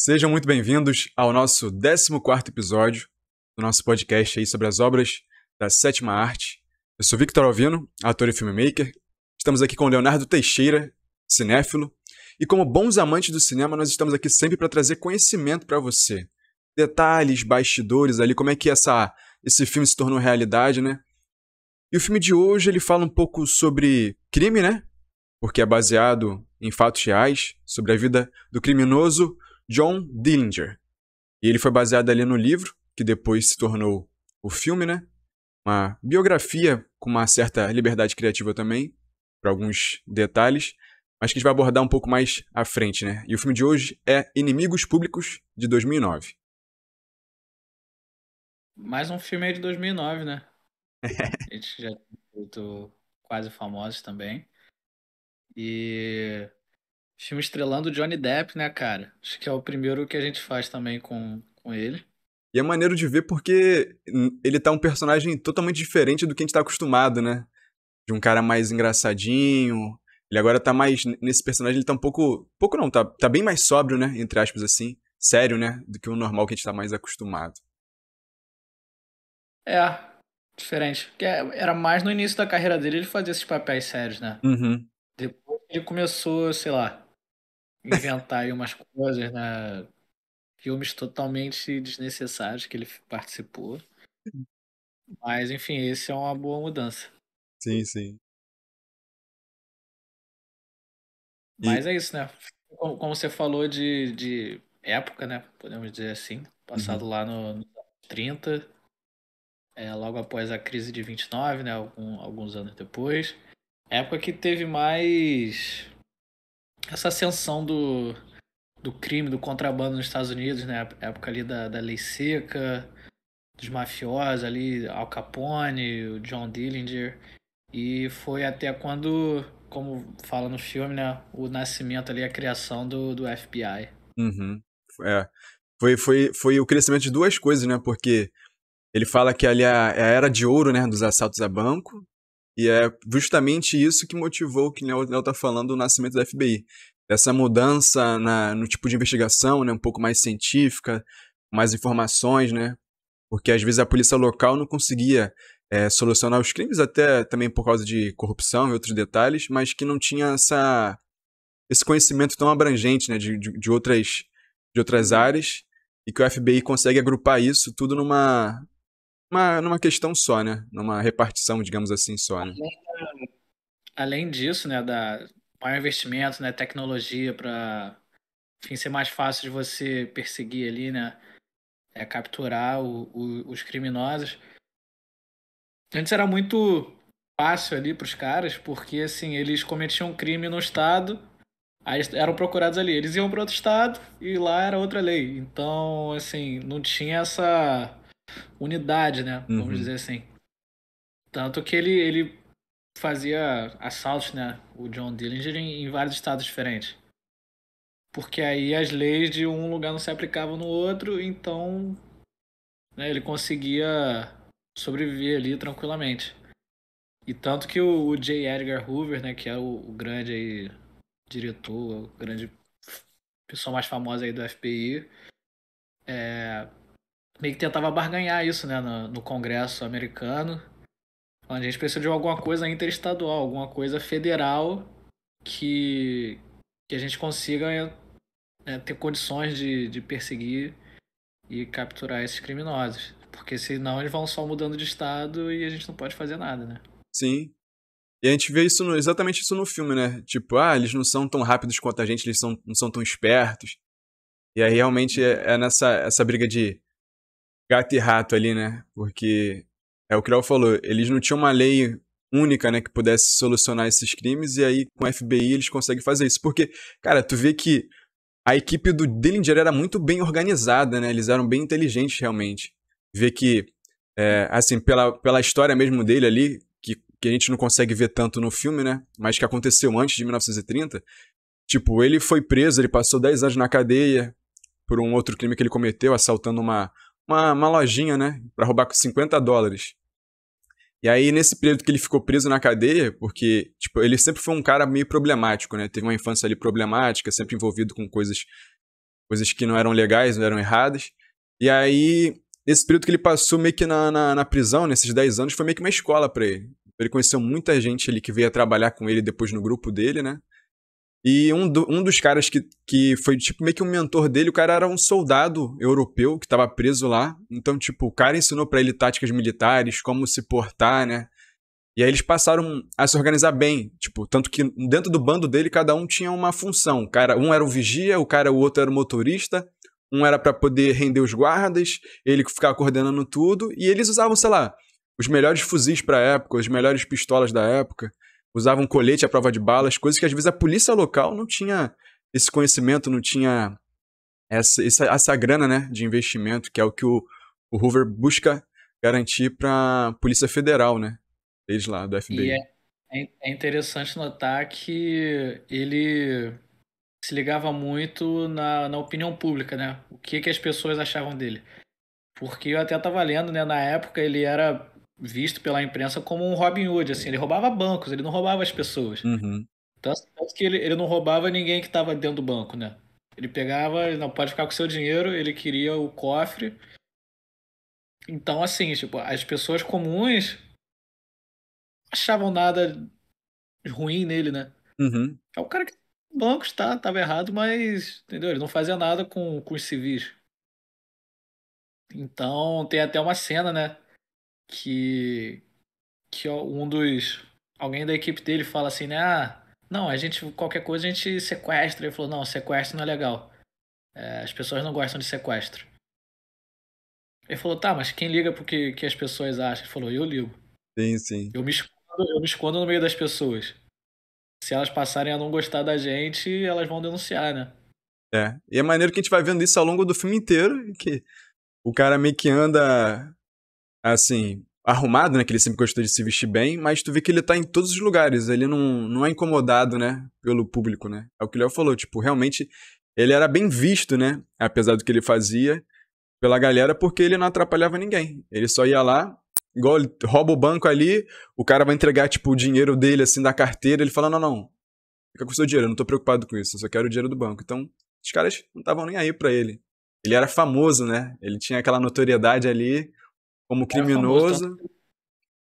Sejam muito bem-vindos ao nosso 14º episódio do nosso podcast aí sobre as obras da sétima arte. Eu sou Victor Alvino, ator e filmmaker. Estamos aqui com o Leonardo Teixeira, cinéfilo. E como bons amantes do cinema, nós estamos aqui sempre para trazer conhecimento para você. Detalhes, bastidores ali, como é que esse filme se tornou realidade, né? E o filme de hoje, ele fala um pouco sobre crime, né? Porque é baseado em fatos reais, sobre a vida do criminoso John Dillinger. E ele foi baseado ali no livro, que depois se tornou o filme, né? Uma biografia com uma certa liberdade criativa também, para alguns detalhes, mas que a gente vai abordar um pouco mais à frente, né? E o filme de hoje é Inimigos Públicos, de 2009. Mais um filme aí de 2009, né? A gente já tem feito Quase Famosos também. E filme estrelando o Johnny Depp, né, cara? Acho que é o primeiro que a gente faz também com ele. E é maneiro de ver porque ele tá um personagem totalmente diferente do que a gente tá acostumado, né? De um cara mais engraçadinho. Ele agora tá mais. Nesse personagem, ele tá um pouco. Pouco não, tá bem mais sóbrio, né? Entre aspas, assim. Sério, né? Do que o normal que a gente tá mais acostumado. É, diferente. Porque era mais no início da carreira dele ele fazia esses papéis sérios, né? Uhum. Depois ele começou, sei lá, inventar aí umas coisas, né? Filmes totalmente desnecessários que ele participou. Mas, enfim, esse é uma boa mudança. Sim, sim. E. Mas é isso, né? Como você falou de época, né? Podemos dizer assim. Passado Uhum. lá nos anos 30, logo após a crise de 29, né? Alguns anos depois. Época que teve mais essa ascensão do crime, do contrabando nos Estados Unidos, né? Época ali da lei seca, dos mafiosos ali, Al Capone, o John Dillinger. E foi até quando, como fala no filme, né, o nascimento ali, a criação do FBI. Uhum. É. Foi o crescimento de duas coisas, né? Porque ele fala que ali é a era de ouro, né? Dos assaltos a banco. E é justamente isso que motivou, que o Léo tá falando, o nascimento da FBI. Essa mudança no tipo de investigação, né? Um pouco mais científica, mais informações, né? Porque às vezes a polícia local não conseguia solucionar os crimes, até também por causa de corrupção e outros detalhes, mas que não tinha esse conhecimento tão abrangente, né? De outras áreas, e que o FBI consegue agrupar isso tudo numa questão só, né? Numa repartição, digamos assim, só, né? Além disso, né, da maior investimento, né, tecnologia para, enfim, ser mais fácil de você perseguir ali, né, capturar os criminosos. Antes era muito fácil ali para os caras, porque assim, eles cometiam um crime no estado, aí eles eram procurados ali. Eles iam para outro estado e lá era outra lei. Então, assim, não tinha essa unidade, né? Vamos Uhum. dizer assim. Tanto que ele fazia assaltos, né? O John Dillinger em vários estados diferentes. Porque aí as leis de um lugar não se aplicavam no outro, então, né, ele conseguia sobreviver ali tranquilamente. E tanto que o J. Edgar Hoover, né, que é o grande aí, diretor, o grande pessoa mais famosa aí do FBI, meio que tentava barganhar isso, né, no Congresso americano. A gente precisa de alguma coisa interestadual, alguma coisa federal que, que a gente consiga, né, ter condições de perseguir e capturar esses criminosos. Porque senão eles vão só mudando de estado e a gente não pode fazer nada, né? Sim. E a gente vê exatamente isso no filme, né? Tipo, eles não são tão rápidos quanto a gente, eles não são tão espertos. E aí realmente é nessa essa briga de gato e rato ali, né? Porque é o que o Léo falou, eles não tinham uma lei única, né, que pudesse solucionar esses crimes, e aí com o FBI eles conseguem fazer isso. Porque, cara, tu vê que a equipe do Dillinger era muito bem organizada, né? Eles eram bem inteligentes realmente. Vê que, assim, pela história mesmo dele ali, que a gente não consegue ver tanto no filme, né? Mas que aconteceu antes de 1930. Tipo, ele foi preso, ele passou 10 anos na cadeia por um outro crime que ele cometeu, assaltando uma lojinha, né? Pra roubar $50. E aí, nesse período que ele ficou preso na cadeia, porque, tipo, ele sempre foi um cara meio problemático, né? Teve uma infância ali problemática, sempre envolvido com coisas coisas que não eram legais, não eram erradas. E aí, esse período que ele passou meio que na prisão, nesses 10 anos, foi meio que uma escola pra ele. Ele conheceu muita gente ali que veio trabalhar com ele depois no grupo dele, né? E um dos caras que foi tipo meio que um mentor dele, o cara era um soldado europeu que estava preso lá. Então, tipo, o cara ensinou pra ele táticas militares, como se portar, né? E aí eles passaram a se organizar bem, tipo, tanto que dentro do bando dele cada um tinha uma função. Um era o vigia, o outro era o motorista, um era pra poder render os guardas, ele ficava coordenando tudo, e eles usavam, sei lá, os melhores fuzis pra época, as melhores pistolas da época, usavam colete à prova de balas, coisas que às vezes a polícia local não tinha esse conhecimento, não tinha essa grana, né, de investimento, que é o que o Hoover busca garantir pra Polícia Federal, né? Eles lá, do E FBI. é interessante notar que ele se ligava muito na opinião pública, né? O que, que as pessoas achavam dele. Porque eu até estava lendo, né? Na época ele era visto pela imprensa como um Robin Hood, assim. Ele roubava bancos, ele não roubava as pessoas. Uhum. Tanto que ele não roubava ninguém que estava dentro do banco, né? Ele pegava, ele não pode ficar com seu dinheiro, ele queria o cofre. Então, assim, tipo, as pessoas comuns achavam nada ruim nele, né? Uhum. É o cara que o banco tava errado, mas, entendeu? Ele não fazia nada com os civis. Então, tem até uma cena, né? Que, que alguém da equipe dele fala assim, né? Ah, não, a gente, qualquer coisa a gente sequestra. Ele falou, não, sequestro não é legal. É, as pessoas não gostam de sequestro. Ele falou, tá, mas quem liga pro que as pessoas acham? Ele falou, eu ligo. Sim, sim. Eu me escondo no meio das pessoas. Se elas passarem a não gostar da gente, elas vão denunciar, né? É. E é maneiro que a gente vai vendo isso ao longo do filme inteiro, que o cara meio que anda, assim, arrumado, né? Que ele sempre gostou de se vestir bem, mas tu vê que ele tá em todos os lugares. Ele não é incomodado, né? Pelo público, né? É o que o Léo falou, tipo, realmente ele era bem visto, né? Apesar do que ele fazia pela galera, porque ele não atrapalhava ninguém. Ele só ia lá, igual ele rouba o banco ali, o cara vai entregar, tipo, o dinheiro dele, assim, da carteira, ele fala, não, não, fica com o seu dinheiro, eu não tô preocupado com isso, eu só quero o dinheiro do banco. Então, os caras não estavam nem aí pra ele. Ele era famoso, né? Ele tinha aquela notoriedade ali como Era famoso, tanto criminoso.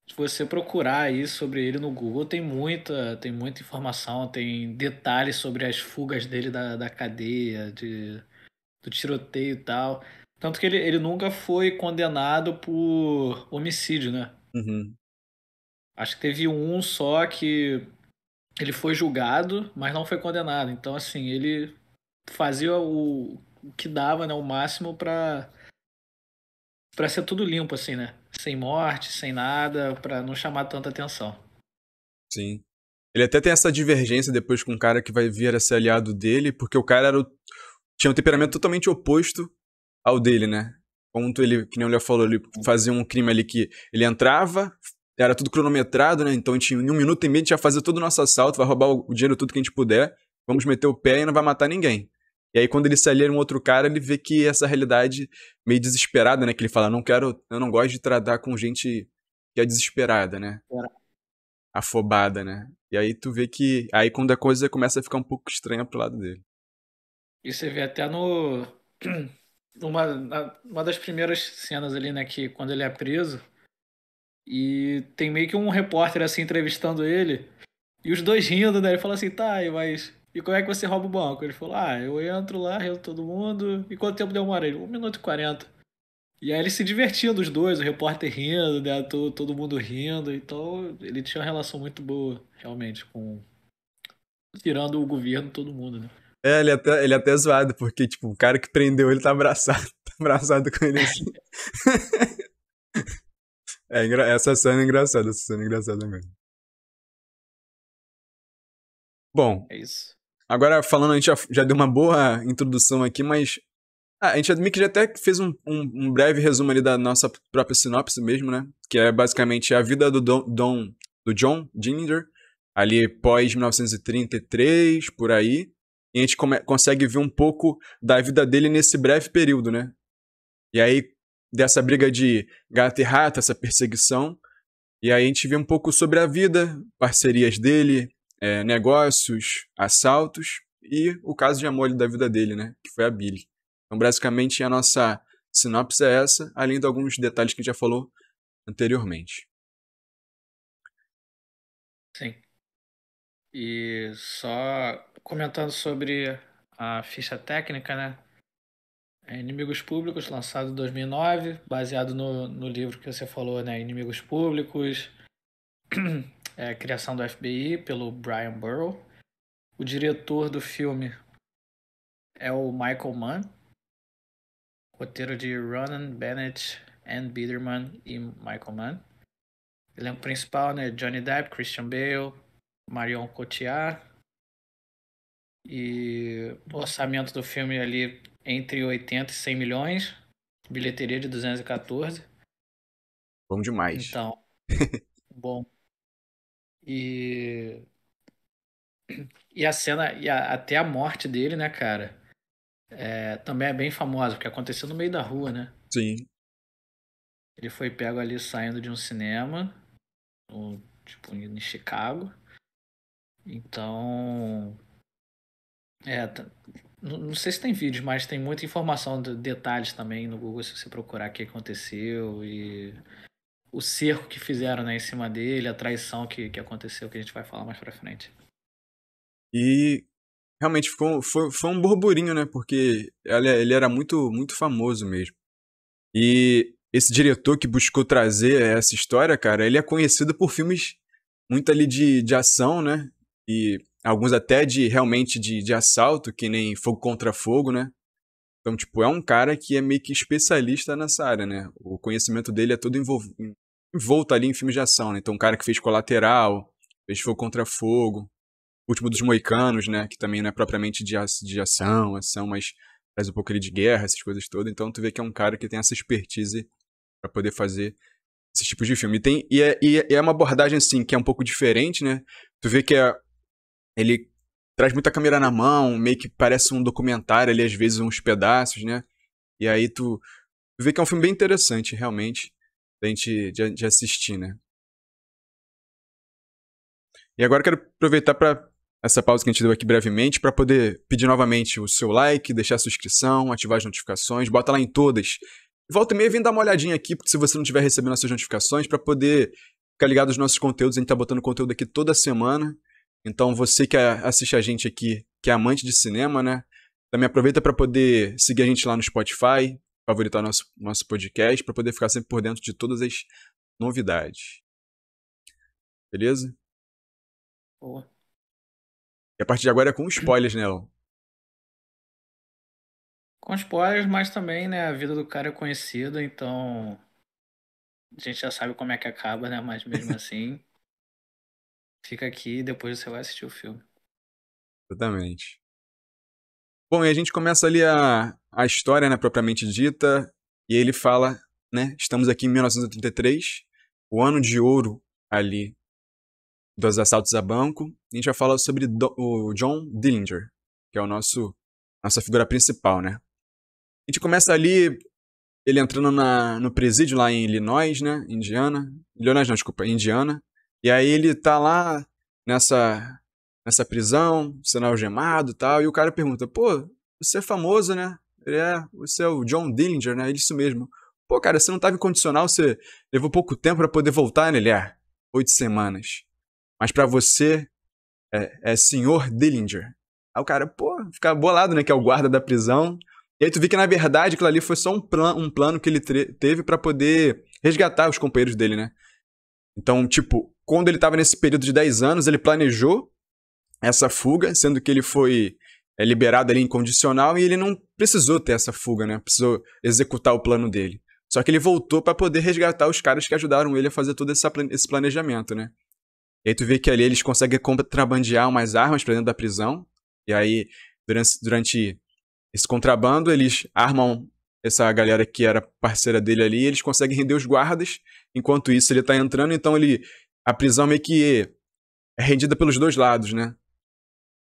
se você procurar aí sobre ele no Google, tem muita informação, tem detalhes sobre as fugas dele da cadeia, do tiroteio e tal. Tanto que ele nunca foi condenado por homicídio, né? Uhum, Acho que teve um só que ele foi julgado, mas não foi condenado. Então, assim, ele fazia o que dava, né? O máximo pra ser tudo limpo, assim, né? Sem morte, sem nada, pra não chamar tanta atenção. sim. Ele até tem essa divergência depois com um cara que vai vir a ser aliado dele, porque o cara tinha um temperamento totalmente oposto ao dele, né? Ponto ele, que nem o Léo falou, ele fazia um crime ali que ele entrava, era tudo cronometrado, né? Então em 1 minuto e meio a gente ia fazer todo o nosso assalto, vai roubar o dinheiro tudo que a gente puder, vamos meter o pé e não vai matar ninguém. E aí quando ele se alia a um outro cara, ele vê que essa realidade meio desesperada, né? Que ele fala, eu não gosto de tratar com gente que é desesperada, né? Afobada, né? E aí tu vê que, aí quando a coisa começa a ficar um pouco estranha pro lado dele. E você vê até no. Uma das primeiras cenas ali, né? Que quando ele é preso. E tem meio que um repórter assim entrevistando ele. E os dois rindo, né? Ele fala assim, tá, mas. E como é que você rouba o banco? Ele falou, ah, eu entro lá, rendo todo mundo. E quanto tempo demora? Ele, 1 minuto e 40. E aí eles se divertindo, os dois, o repórter rindo, né? Todo mundo rindo. Então ele tinha uma relação muito boa, realmente, com. Tirando o governo, todo mundo, né? É, ele é até zoado, porque, tipo, o cara que prendeu ele tá abraçado, tá abraçado com ele assim. Essa cena é engraçada, essa cena é engraçada mesmo. Bom, É isso. agora falando, a gente já deu uma boa introdução aqui, mas a gente meio que já até fez um breve resumo ali da nossa própria sinopse mesmo, né? Que é basicamente a vida do John Dillinger, ali pós 1933, por aí. E a gente consegue ver um pouco da vida dele nesse breve período, né? E aí, dessa briga de gato e rato, essa perseguição. E aí a gente vê um pouco sobre a vida, parcerias dele, negócios, assaltos. e o caso de amor da vida dele, né? Que foi a Billie. Então, basicamente, a nossa sinopse é essa, além de alguns detalhes que a gente já falou anteriormente. Sim. E só comentando sobre a ficha técnica, né? Inimigos Públicos, lançado em 2009, baseado no livro que você falou, né? Inimigos Públicos, criação do FBI pelo Brian Burrow. O diretor do filme é o Michael Mann, roteiro de Ronan Bennett, Ann Biderman e Michael Mann. Elenco principal, né? Johnny Depp, Christian Bale, Marion Cotillard. E o orçamento do filme ali entre 80 e 100 milhões, bilheteria de 214. Bom demais. Então, bom. E a cena, até a morte dele, né, cara? Também é bem famosa, porque aconteceu no meio da rua, né? Sim. Ele foi pego ali saindo de um cinema, tipo, em Chicago. Então, não sei se tem vídeo, mas tem muita informação, detalhes também no Google se você procurar o que aconteceu e o cerco que fizeram, né, em cima dele, a traição que aconteceu, que a gente vai falar mais pra frente. E realmente foi um burburinho, né? Porque ele era muito, muito famoso mesmo. E esse diretor que buscou trazer essa história, cara, ele é conhecido por filmes muito ali de ação, né? E alguns até realmente de assalto, que nem Fogo Contra Fogo, né? Então, tipo, é um cara que é meio que especialista nessa área, né? O conhecimento dele é todo envolto ali em filmes de ação, né? Então, um cara que fez Colateral, fez Fogo Contra Fogo, Último dos Moicanos, né? Que também não é propriamente de ação, mas traz um pouco ali de guerra, essas coisas todas. Então, tu vê que é um cara que tem essa expertise pra poder fazer esse tipo de filme. E é uma abordagem, assim, que é um pouco diferente, né? Tu vê que ele traz muita câmera na mão, meio que parece um documentário ali, às vezes, uns pedaços, né? E aí tu vê que é um filme bem interessante, realmente, da gente de assistir, né? E agora eu quero aproveitar para essa pausa que a gente deu aqui brevemente para poder pedir novamente o seu like, deixar a sua inscrição, ativar as notificações, bota lá em todas. Volta e meia, vem dar uma olhadinha aqui, porque se você não estiver recebendo as suas notificações, para poder ficar ligado nos nossos conteúdos, a gente tá botando conteúdo aqui toda semana. Então você que assiste a gente aqui, que é amante de cinema, né? Também aproveita para poder seguir a gente lá no Spotify, favoritar nosso podcast, para poder ficar sempre por dentro de todas as novidades. Beleza? Boa. E a partir de agora é com spoilers, né, Léo? Com spoilers, mas também, né, a vida do cara é conhecida, então a gente já sabe como é que acaba, né? Mas mesmo assim, fica aqui e depois você vai assistir o filme. Exatamente. Bom, e a gente começa ali a história, né, propriamente dita, e ele fala, né, estamos aqui em 1983, o ano de ouro ali dos assaltos a banco, e a gente vai falar sobre o John Dillinger, que é nossa figura principal, né. A gente começa ali, ele entrando no presídio lá em Illinois, né, Illinois não, desculpa, Indiana, e aí ele tá lá nessa prisão, sendo algemado e tal, e o cara pergunta, pô, você é famoso, né? Você é o John Dillinger, né? Ele, isso mesmo. Pô, cara, você não tava em condicional, você levou pouco tempo pra poder voltar, né? Ele, 8 semanas. Mas pra você, é senhor Dillinger. Aí o cara, pô, fica bolado, né? Que é o guarda da prisão. E aí tu vê que, na verdade, aquilo ali foi só um plano que ele teve pra poder resgatar os companheiros dele, né? Então, tipo, quando ele tava nesse período de 10 anos, ele planejou essa fuga, sendo que ele foi liberado ali incondicional e ele não precisou ter essa fuga, né? Precisou executar o plano dele. Só que ele voltou para poder resgatar os caras que ajudaram ele a fazer todo esse planejamento, né? E aí tu vê que ali eles conseguem contrabandear umas armas pra dentro da prisão. E aí, durante esse contrabando, eles armam essa galera que era parceira dele ali e eles conseguem render os guardas. Enquanto isso, ele tá entrando, então a prisão meio que é rendida pelos dois lados, né?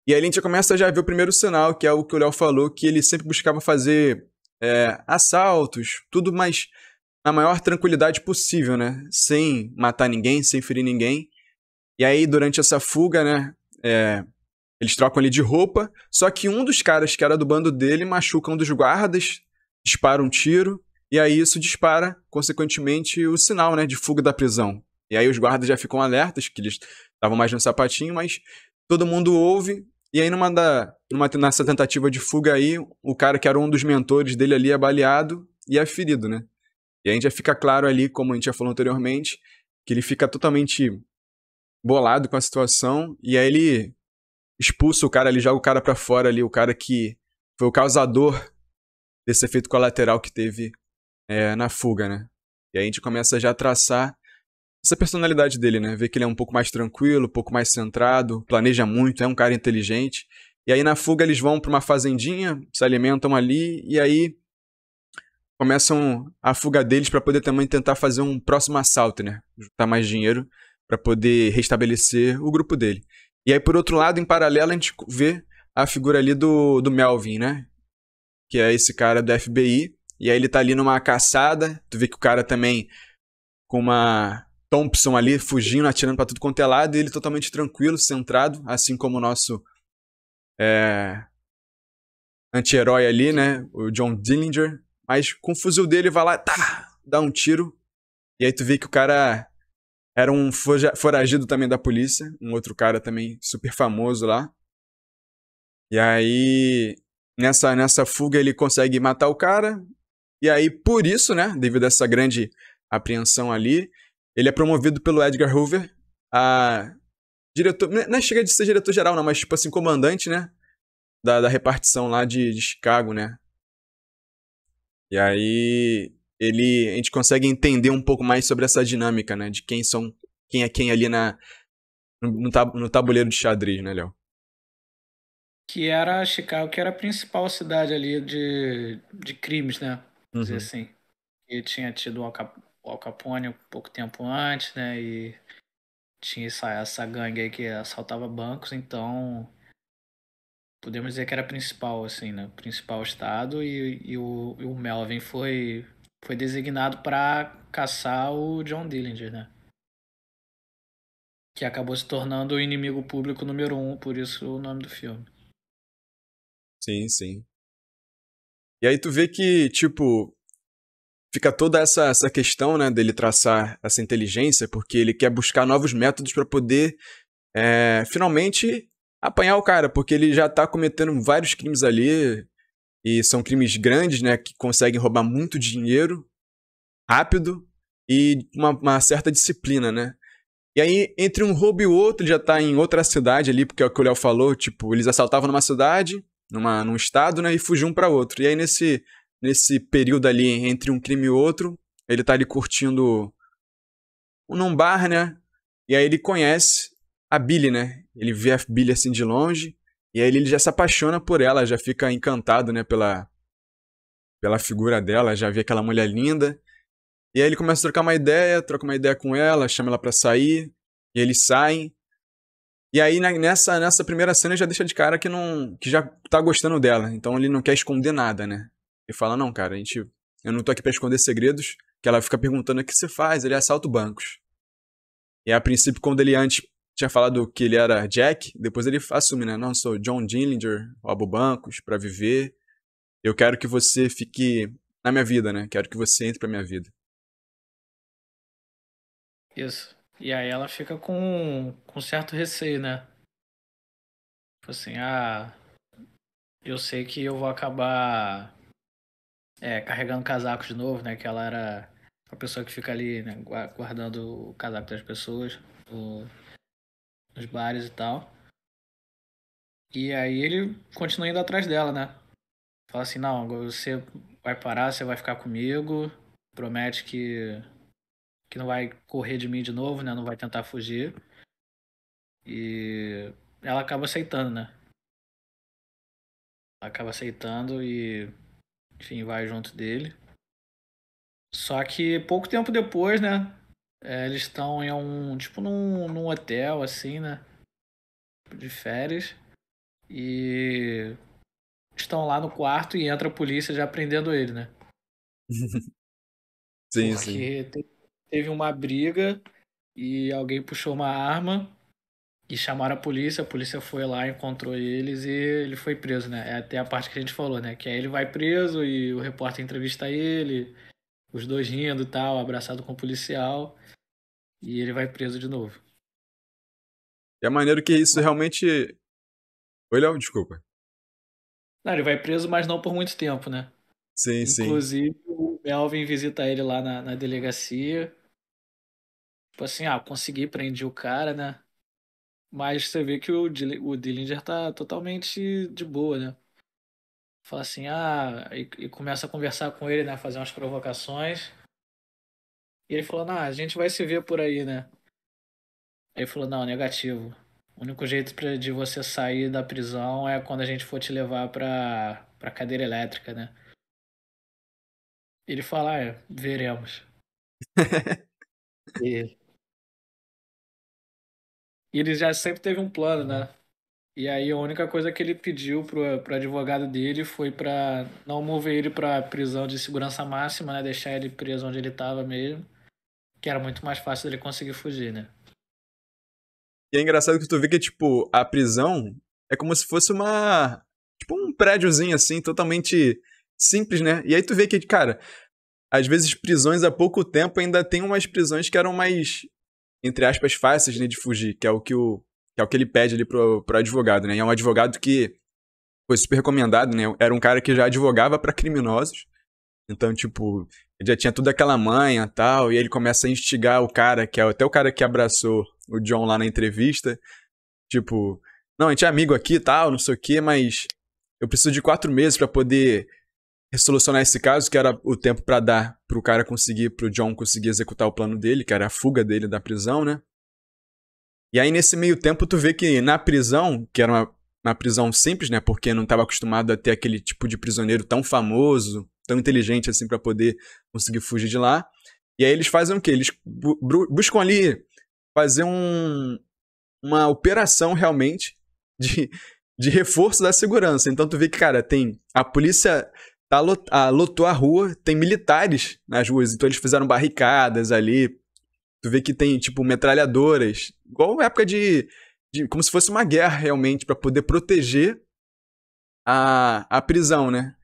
E aí a gente já começa a já ver o primeiro sinal, que é o que o Léo falou, que ele sempre buscava fazer assaltos, tudo mais na maior tranquilidade possível, né? Sem matar ninguém, sem ferir ninguém. E aí, durante essa fuga, né? Eles trocam ali de roupa, só que um dos caras que era do bando dele machuca um dos guardas, dispara um tiro, e aí isso dispara, consequentemente, o sinal, né, de fuga da prisão. E aí os guardas já ficam alertas, que eles estavam mais no sapatinho, mas todo mundo ouve, e aí nessa tentativa de fuga aí, o cara que era um dos mentores dele ali é baleado e é ferido, né? E aí já fica claro ali, como a gente já falou anteriormente, que ele fica totalmente bolado com a situação, e aí ele expulsa o cara ali, joga o cara pra fora ali, o cara que foi o causador desse efeito colateral que teve na fuga, né? E aí a gente começa já a traçar essa personalidade dele, né? Ver que ele é um pouco mais tranquilo, um pouco mais centrado, planeja muito, é um cara inteligente. E aí na fuga eles vão pra uma fazendinha, se alimentam ali, e aí começam a fuga deles para poder também tentar fazer um próximo assalto, né? Juntar mais dinheiro para poder restabelecer o grupo dele. E aí, por outro lado, em paralelo, a gente vê a figura ali do Melvin, né? Que é esse cara do FBI. E aí ele tá ali numa caçada. Tu vê que o cara também com uma Thompson ali, fugindo, atirando pra tudo quanto é lado. E ele totalmente tranquilo, centrado. Assim como o nosso anti-herói ali, né? O John Dillinger. Mas com o fuzil dele, vai lá, tá, dá um tiro. E aí tu vê que o cara era um foragido também da polícia. Um outro cara também super famoso lá. E aí, nessa fuga, ele consegue matar o cara. E aí, por isso, né, devido a essa grande apreensão ali, ele é promovido pelo Edgar Hoover a diretor. Não é chega de ser diretor-geral, não, mas tipo assim, comandante, né? Da repartição lá de Chicago, né? E aí, a gente consegue entender um pouco mais sobre essa dinâmica, né? De quem é quem ali no tabuleiro de xadrez, né, Léo? Que era Chicago, que era a principal cidade ali de crimes, né? Vamos dizer Uhum. assim. E tinha tido o Al Capone um pouco tempo antes, né? E tinha essa gangue aí que assaltava bancos, então podemos dizer que era a principal, assim, né? Principal estado e o Melvin foi designado para caçar o John Dillinger, né? Que acabou se tornando o inimigo público número um, por isso o nome do filme. Sim, sim. E aí tu vê que, tipo, fica toda essa questão, né, dele traçar essa inteligência, porque ele quer buscar novos métodos para poder finalmente apanhar o cara, porque ele já tá cometendo vários crimes ali, e são crimes grandes, né, que conseguem roubar muito dinheiro, rápido, e uma certa disciplina, né. E aí, entre um roubo e o outro, ele já tá em outra cidade ali, porque é o que o Léo falou, tipo, eles assaltavam numa cidade, num estado, né, e fugiam para outro. E aí, nesse período ali entre um crime e outro, ele tá ali curtindo num bar, né, e aí ele conhece a Billy, né, ele vê a Billy assim de longe, e aí ele já se apaixona por ela, já fica encantado, né, pela figura dela, já vê aquela mulher linda, e aí ele começa a troca uma ideia com ela, chama ela pra sair, e eles saem. E aí nessa primeira cena ele já deixa de cara que já tá gostando dela, então ele não quer esconder nada, né? Ele fala: "Não, cara, eu não tô aqui pra esconder segredos", que ela fica perguntando o que você faz, ele assalta bancos. E a princípio quando ele antes tinha falado que ele era Jack, depois ele assume, né? "Não, sou John Dillinger, roubo bancos pra viver. Eu quero que você fique na minha vida, né? Quero que você entre pra minha vida." Isso. E aí ela fica com certo receio, né? Tipo assim, eu sei que eu vou acabar carregando casaco de novo, né? Que ela era a pessoa que fica ali, né, guardando o casaco das pessoas nos bares e tal. E aí ele continua indo atrás dela, né? Fala assim, não, agora você vai parar, você vai ficar comigo, promete que não vai correr de mim de novo, né? Não vai tentar fugir. E ela acaba aceitando, né? Ela acaba aceitando e, enfim, vai junto dele. Só que pouco tempo depois, né? Eles estão em tipo, num hotel, assim, né? De férias. E estão lá no quarto e entra a polícia já prendendo ele, né? Sim, sim. Porque teve uma briga e alguém puxou uma arma E chamaram a polícia foi lá, encontrou eles e ele foi preso, né? É até a parte que a gente falou, né? Que aí ele vai preso e o repórter entrevista ele, os dois rindo e tal, abraçado com o policial, e ele vai preso de novo. E é maneiro que isso realmente. Oi, Léo, desculpa. Não, ele vai preso, mas não por muito tempo, né? Sim, sim. Inclusive, o Melvin visita ele lá na delegacia. Tipo assim, consegui, prendi o cara, né? Mas você vê que o Dillinger tá totalmente de boa, né? Fala assim, e começa a conversar com ele, né? Fazer umas provocações. E ele falou, a gente vai se ver por aí, né? Aí ele falou, não, negativo. O único jeito de você sair da prisão é quando a gente for te levar pra cadeira elétrica, né? Ele fala, veremos. E ele já sempre teve um plano, né? E aí a única coisa que ele pediu pro advogado dele foi pra não mover ele pra prisão de segurança máxima, né? Deixar ele preso onde ele tava mesmo, que era muito mais fácil dele conseguir fugir, né? E é engraçado que tu vê que, tipo, a prisão é como se fosse uma. Tipo, um prédiozinho assim, totalmente simples, né? E aí tu vê que, cara, às vezes prisões há pouco tempo ainda tem umas prisões que eram mais, entre aspas, fáceis, né, de fugir, que é o que que é o que ele pede ali pro advogado, né? E é um advogado que foi super recomendado, né? Era um cara que já advogava pra criminosos. Então, tipo, ele já tinha toda aquela manha e tal, e ele começa a instigar o cara, que é até o cara que abraçou o John lá na entrevista. Tipo, não, a gente é amigo aqui e tal, não sei o quê, mas eu preciso de 4 meses pra poder resolucionar esse caso, que era o tempo pra dar pro cara conseguir, pro John conseguir executar o plano dele, que era a fuga dele da prisão, né? E aí, nesse meio tempo, tu vê que na prisão, que era uma prisão simples, né? Porque não estava acostumado a ter aquele tipo de prisioneiro tão famoso, tão inteligente assim pra poder conseguir fugir de lá. E aí eles fazem o quê? Eles buscam ali fazer uma operação realmente de, de reforço da segurança. Então tu vê que, cara, tem a polícia lotou a rua, tem militares nas ruas, então eles fizeram barricadas ali. Tu vê que tem, tipo, metralhadoras, igual na época como se fosse uma guerra realmente, pra poder proteger a prisão, né?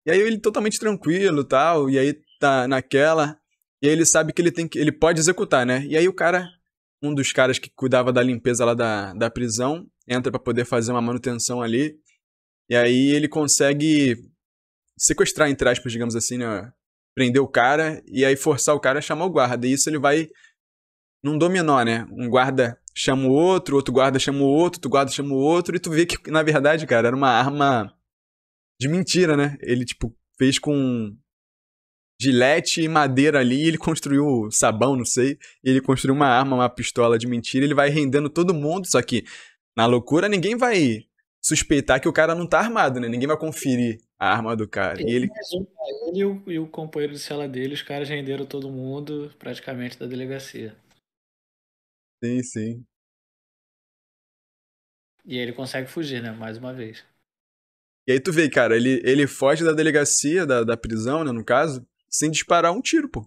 E aí ele totalmente tranquilo e tal, e aí tá naquela, e aí ele sabe que ele pode executar, né? E aí o cara, um dos caras que cuidava da limpeza lá da prisão, entra pra poder fazer uma manutenção ali, e aí ele consegue sequestrar, entre aspas, digamos assim, né? Prender o cara, e aí forçar o cara a chamar o guarda, e isso ele vai num dominó, né? Um guarda chama o outro guarda chama o outro guarda chama o outro, e tu vê que, na verdade, cara, era uma arma de mentira, né? Ele, tipo, fez com gilete e madeira ali, e ele construiu sabão, não sei, e ele construiu uma arma, uma pistola de mentira, ele vai rendendo todo mundo, só que na loucura ninguém vai suspeitar que o cara não tá armado, né? Ninguém vai conferir a arma do cara. E Ele, ele. mais um, ele e o companheiro de cela dele, os caras renderam todo mundo praticamente da delegacia. Sim, sim. E aí ele consegue fugir, né? Mais uma vez. E aí tu vê, cara, ele foge da delegacia, da prisão, né, no caso, sem disparar um tiro, pô.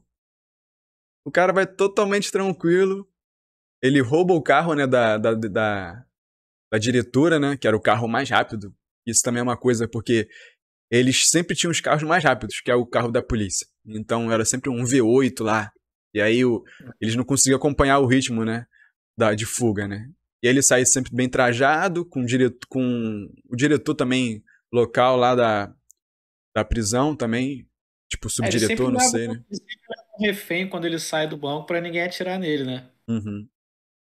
O cara vai totalmente tranquilo. Ele rouba o carro, né, da diretora, né, que era o carro mais rápido. Isso também é uma coisa, porque eles sempre tinham os carros mais rápidos, que é o carro da polícia. Então era sempre um V8 lá. E aí eles não conseguiam acompanhar o ritmo, né, de fuga, né. E aí ele sai sempre bem trajado, com o diretor também local lá da prisão também, tipo Ele sempre subdiretor, não leva, sei, né. ele sempre leva um refém quando ele sai do banco pra ninguém atirar nele, né? Uhum.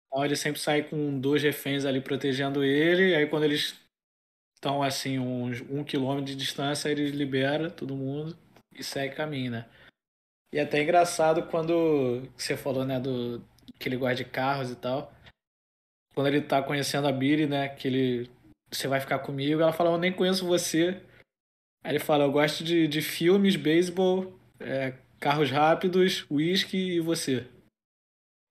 Então ele sempre sai com dois reféns ali protegendo ele, aí quando eles estão assim, uns 1 quilômetro de distância, ele libera todo mundo e segue caminho, né? E é até engraçado quando você falou, né, que ele gosta de carros e tal. Quando ele tá conhecendo a Billy, né, você vai ficar comigo, ela fala, eu nem conheço você. Aí ele fala, eu gosto de filmes, beisebol, carros rápidos, whisky e você.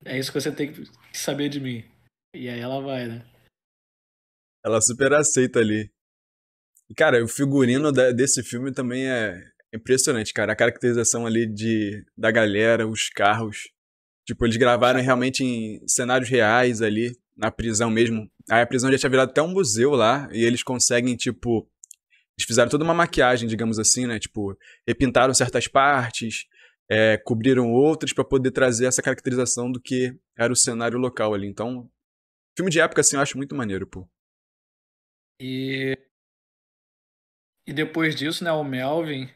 É isso que você tem que saber de mim. E aí ela vai, né? Ela super aceita ali. E, cara, o E figurino desse filme também é impressionante, cara. A caracterização ali da galera, os carros. Tipo, eles o gravaram chapéu. realmente em cenários reais ali. na prisão mesmo. Aí a prisão já tinha virado até um museu lá, e eles conseguem, tipo, eles fizeram toda uma maquiagem, digamos assim, né? Tipo, repintaram certas partes, cobriram outras pra poder trazer essa caracterização do que era o cenário local ali. Então, filme de época, assim, eu acho muito maneiro, pô. E, e depois disso, né, o Melvin,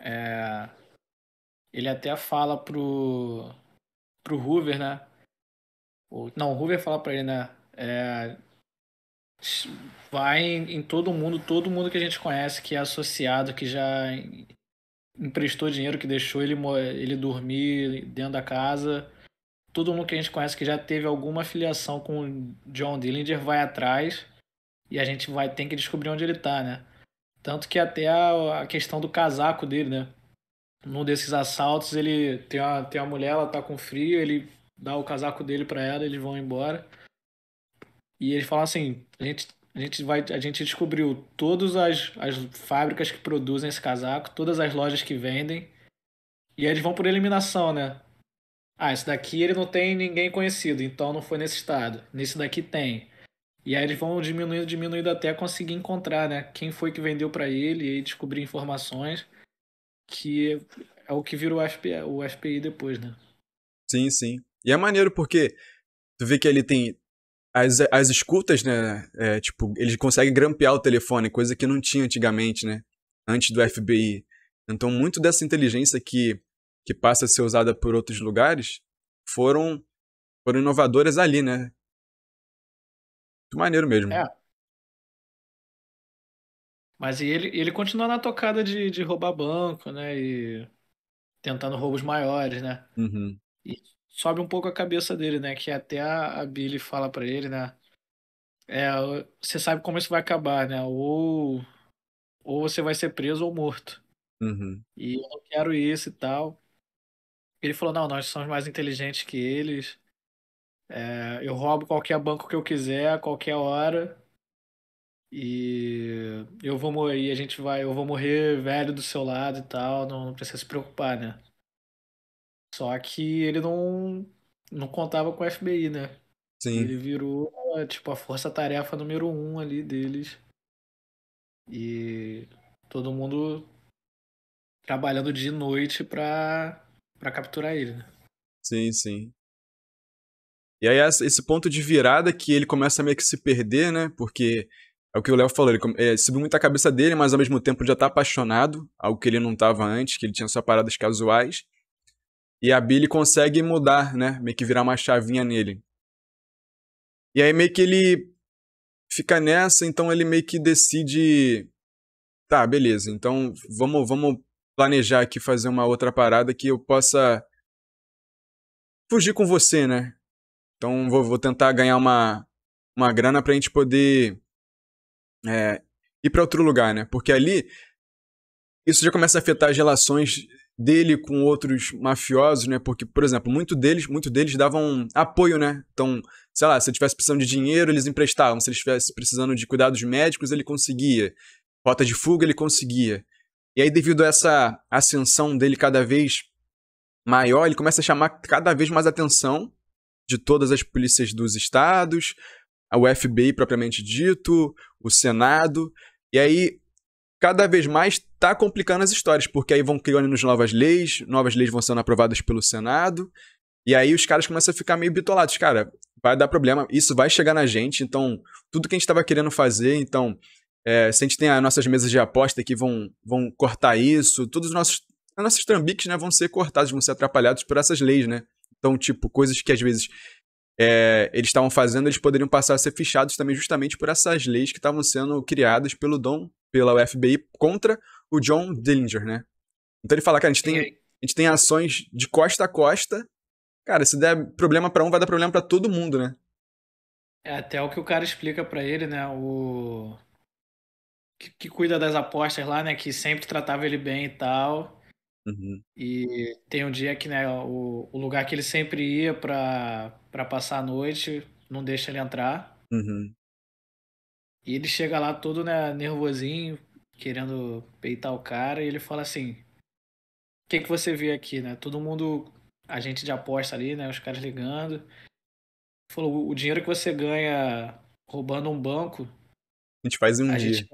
é, ele até fala pro Hoover, né? Não, o Hoover fala pra ele, né? Vai em todo mundo que a gente conhece que é associado, que já emprestou dinheiro, que deixou ele dormir dentro da casa. Todo mundo que a gente conhece que já teve alguma filiação com o John Dillinger vai atrás e a gente vai ter que descobrir onde ele tá, né? Tanto que até a questão do casaco dele, né? Num desses assaltos, ele tem uma mulher, ela tá com frio, ele dá o casaco dele pra ela, eles vão embora. E eles falam assim: a gente descobriu todas as fábricas que produzem esse casaco, todas as lojas que vendem, e aí eles vão por eliminação, né? Ah, esse daqui ele não tem ninguém conhecido, então não foi nesse estado. Nesse daqui tem. E aí eles vão diminuindo, diminuindo até conseguir encontrar, né? Quem foi que vendeu pra ele e aí descobrir informações que é o que vira o FBI depois, né? Sim, sim. E é maneiro porque tu vê que ele tem as escutas, né? Tipo, eles conseguem grampear o telefone, coisa que não tinha antigamente, né? Antes do FBI. Então, muito dessa inteligência que passa a ser usada por outros lugares foram, foram inovadoras ali, né? Muito maneiro mesmo. É, mas ele continua na tocada de roubar banco, né? E tentando roubos maiores, né? Uhum, E sobe um pouco a cabeça dele, né? Que até a Billy fala pra ele, né? É, você sabe como isso vai acabar, né? Ou você vai ser preso ou morto. uhum. E eu não quero isso e tal. Ele falou, não, nós somos mais inteligentes que eles. É, eu roubo qualquer banco que eu quiser, a qualquer hora. E eu vou morrer, eu vou morrer velho do seu lado e tal, não precisa se preocupar, né? Só que ele não contava com o FBI, né? E Sim, ele virou, tipo, a força-tarefa número um ali deles. E todo mundo trabalhando de noite pra capturar ele, né? sim, sim. E aí esse ponto de virada que ele começa a meio que se perder, né? Porque é o que o Léo falou, ele subiu muito a cabeça dele, mas ao mesmo tempo já tá apaixonado, algo que ele não tava antes, que ele tinha só paradas casuais. E a Billy consegue mudar, né? Meio que virar uma chavinha nele. E aí meio que ele fica nessa, então ele meio que decide, tá, beleza, então vamos planejar aqui fazer uma outra parada que eu possa fugir com você, né? Então vou tentar ganhar uma grana pra gente poder ir pra outro lugar, né? Porque ali isso já começa a afetar as relações dele com outros mafiosos, né? Porque, por exemplo, muito deles davam apoio, né? Então, sei lá, se ele tivesse precisando de dinheiro, eles emprestavam. Se ele estivesse precisando de cuidados médicos, ele conseguia. Rota de fuga, ele conseguia. E aí, devido a essa ascensão dele cada vez maior, ele começa a chamar cada vez mais atenção de todas as polícias dos estados, o FBI propriamente dito, o Senado. E aí cada vez mais tá complicando as histórias, porque aí vão criando novas leis vão sendo aprovadas pelo Senado, e aí os caras começam a ficar meio bitolados. Cara, vai dar problema, isso vai chegar na gente, então tudo que a gente tava querendo fazer, então se a gente tem as nossas mesas de aposta que vão cortar isso, todos os nossos trambiques, né, vão ser cortados, vão ser atrapalhados por essas leis, né? Então, tipo, coisas que às vezes eles estavam fazendo, eles poderiam passar a ser fichados também justamente por essas leis que estavam sendo criadas pela FBI contra o John Dillinger, né? Então ele fala, cara, a gente tem ações de costa a costa, cara, se der problema pra um, vai dar problema pra todo mundo, né? É até o que o cara explica pra ele, né? O que cuida das apostas lá, né? Que sempre tratava ele bem e tal. Uhum, E tem um dia que, né, o lugar que ele sempre ia pra passar a noite não deixa ele entrar. uhum, E ele chega lá todo, né, nervosinho, querendo peitar o cara, e ele fala assim: O que você vê aqui, né? Todo mundo, a gente de aposta ali, né? Os caras ligando. falou, o dinheiro que você ganha roubando um banco, A gente faz em um a dia. gente,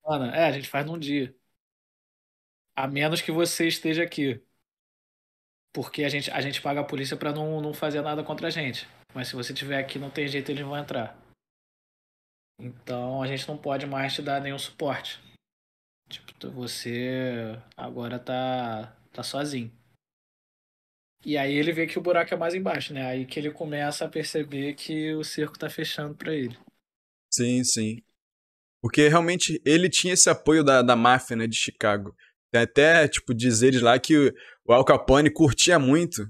mano, a gente faz num dia. A menos que você esteja aqui. Porque a gente paga a polícia pra não fazer nada contra a gente. Mas se você estiver aqui, não tem jeito, eles vão entrar. Então a gente não pode mais te dar nenhum suporte. Tipo, você agora tá sozinho. E aí ele vê que o buraco é mais embaixo, né? Aí que ele começa a perceber que o cerco tá fechando pra ele. Sim, sim. Porque realmente ele tinha esse apoio da máfia, né, de Chicago. Tem até, tipo, dizeres lá que o Al Capone curtia muito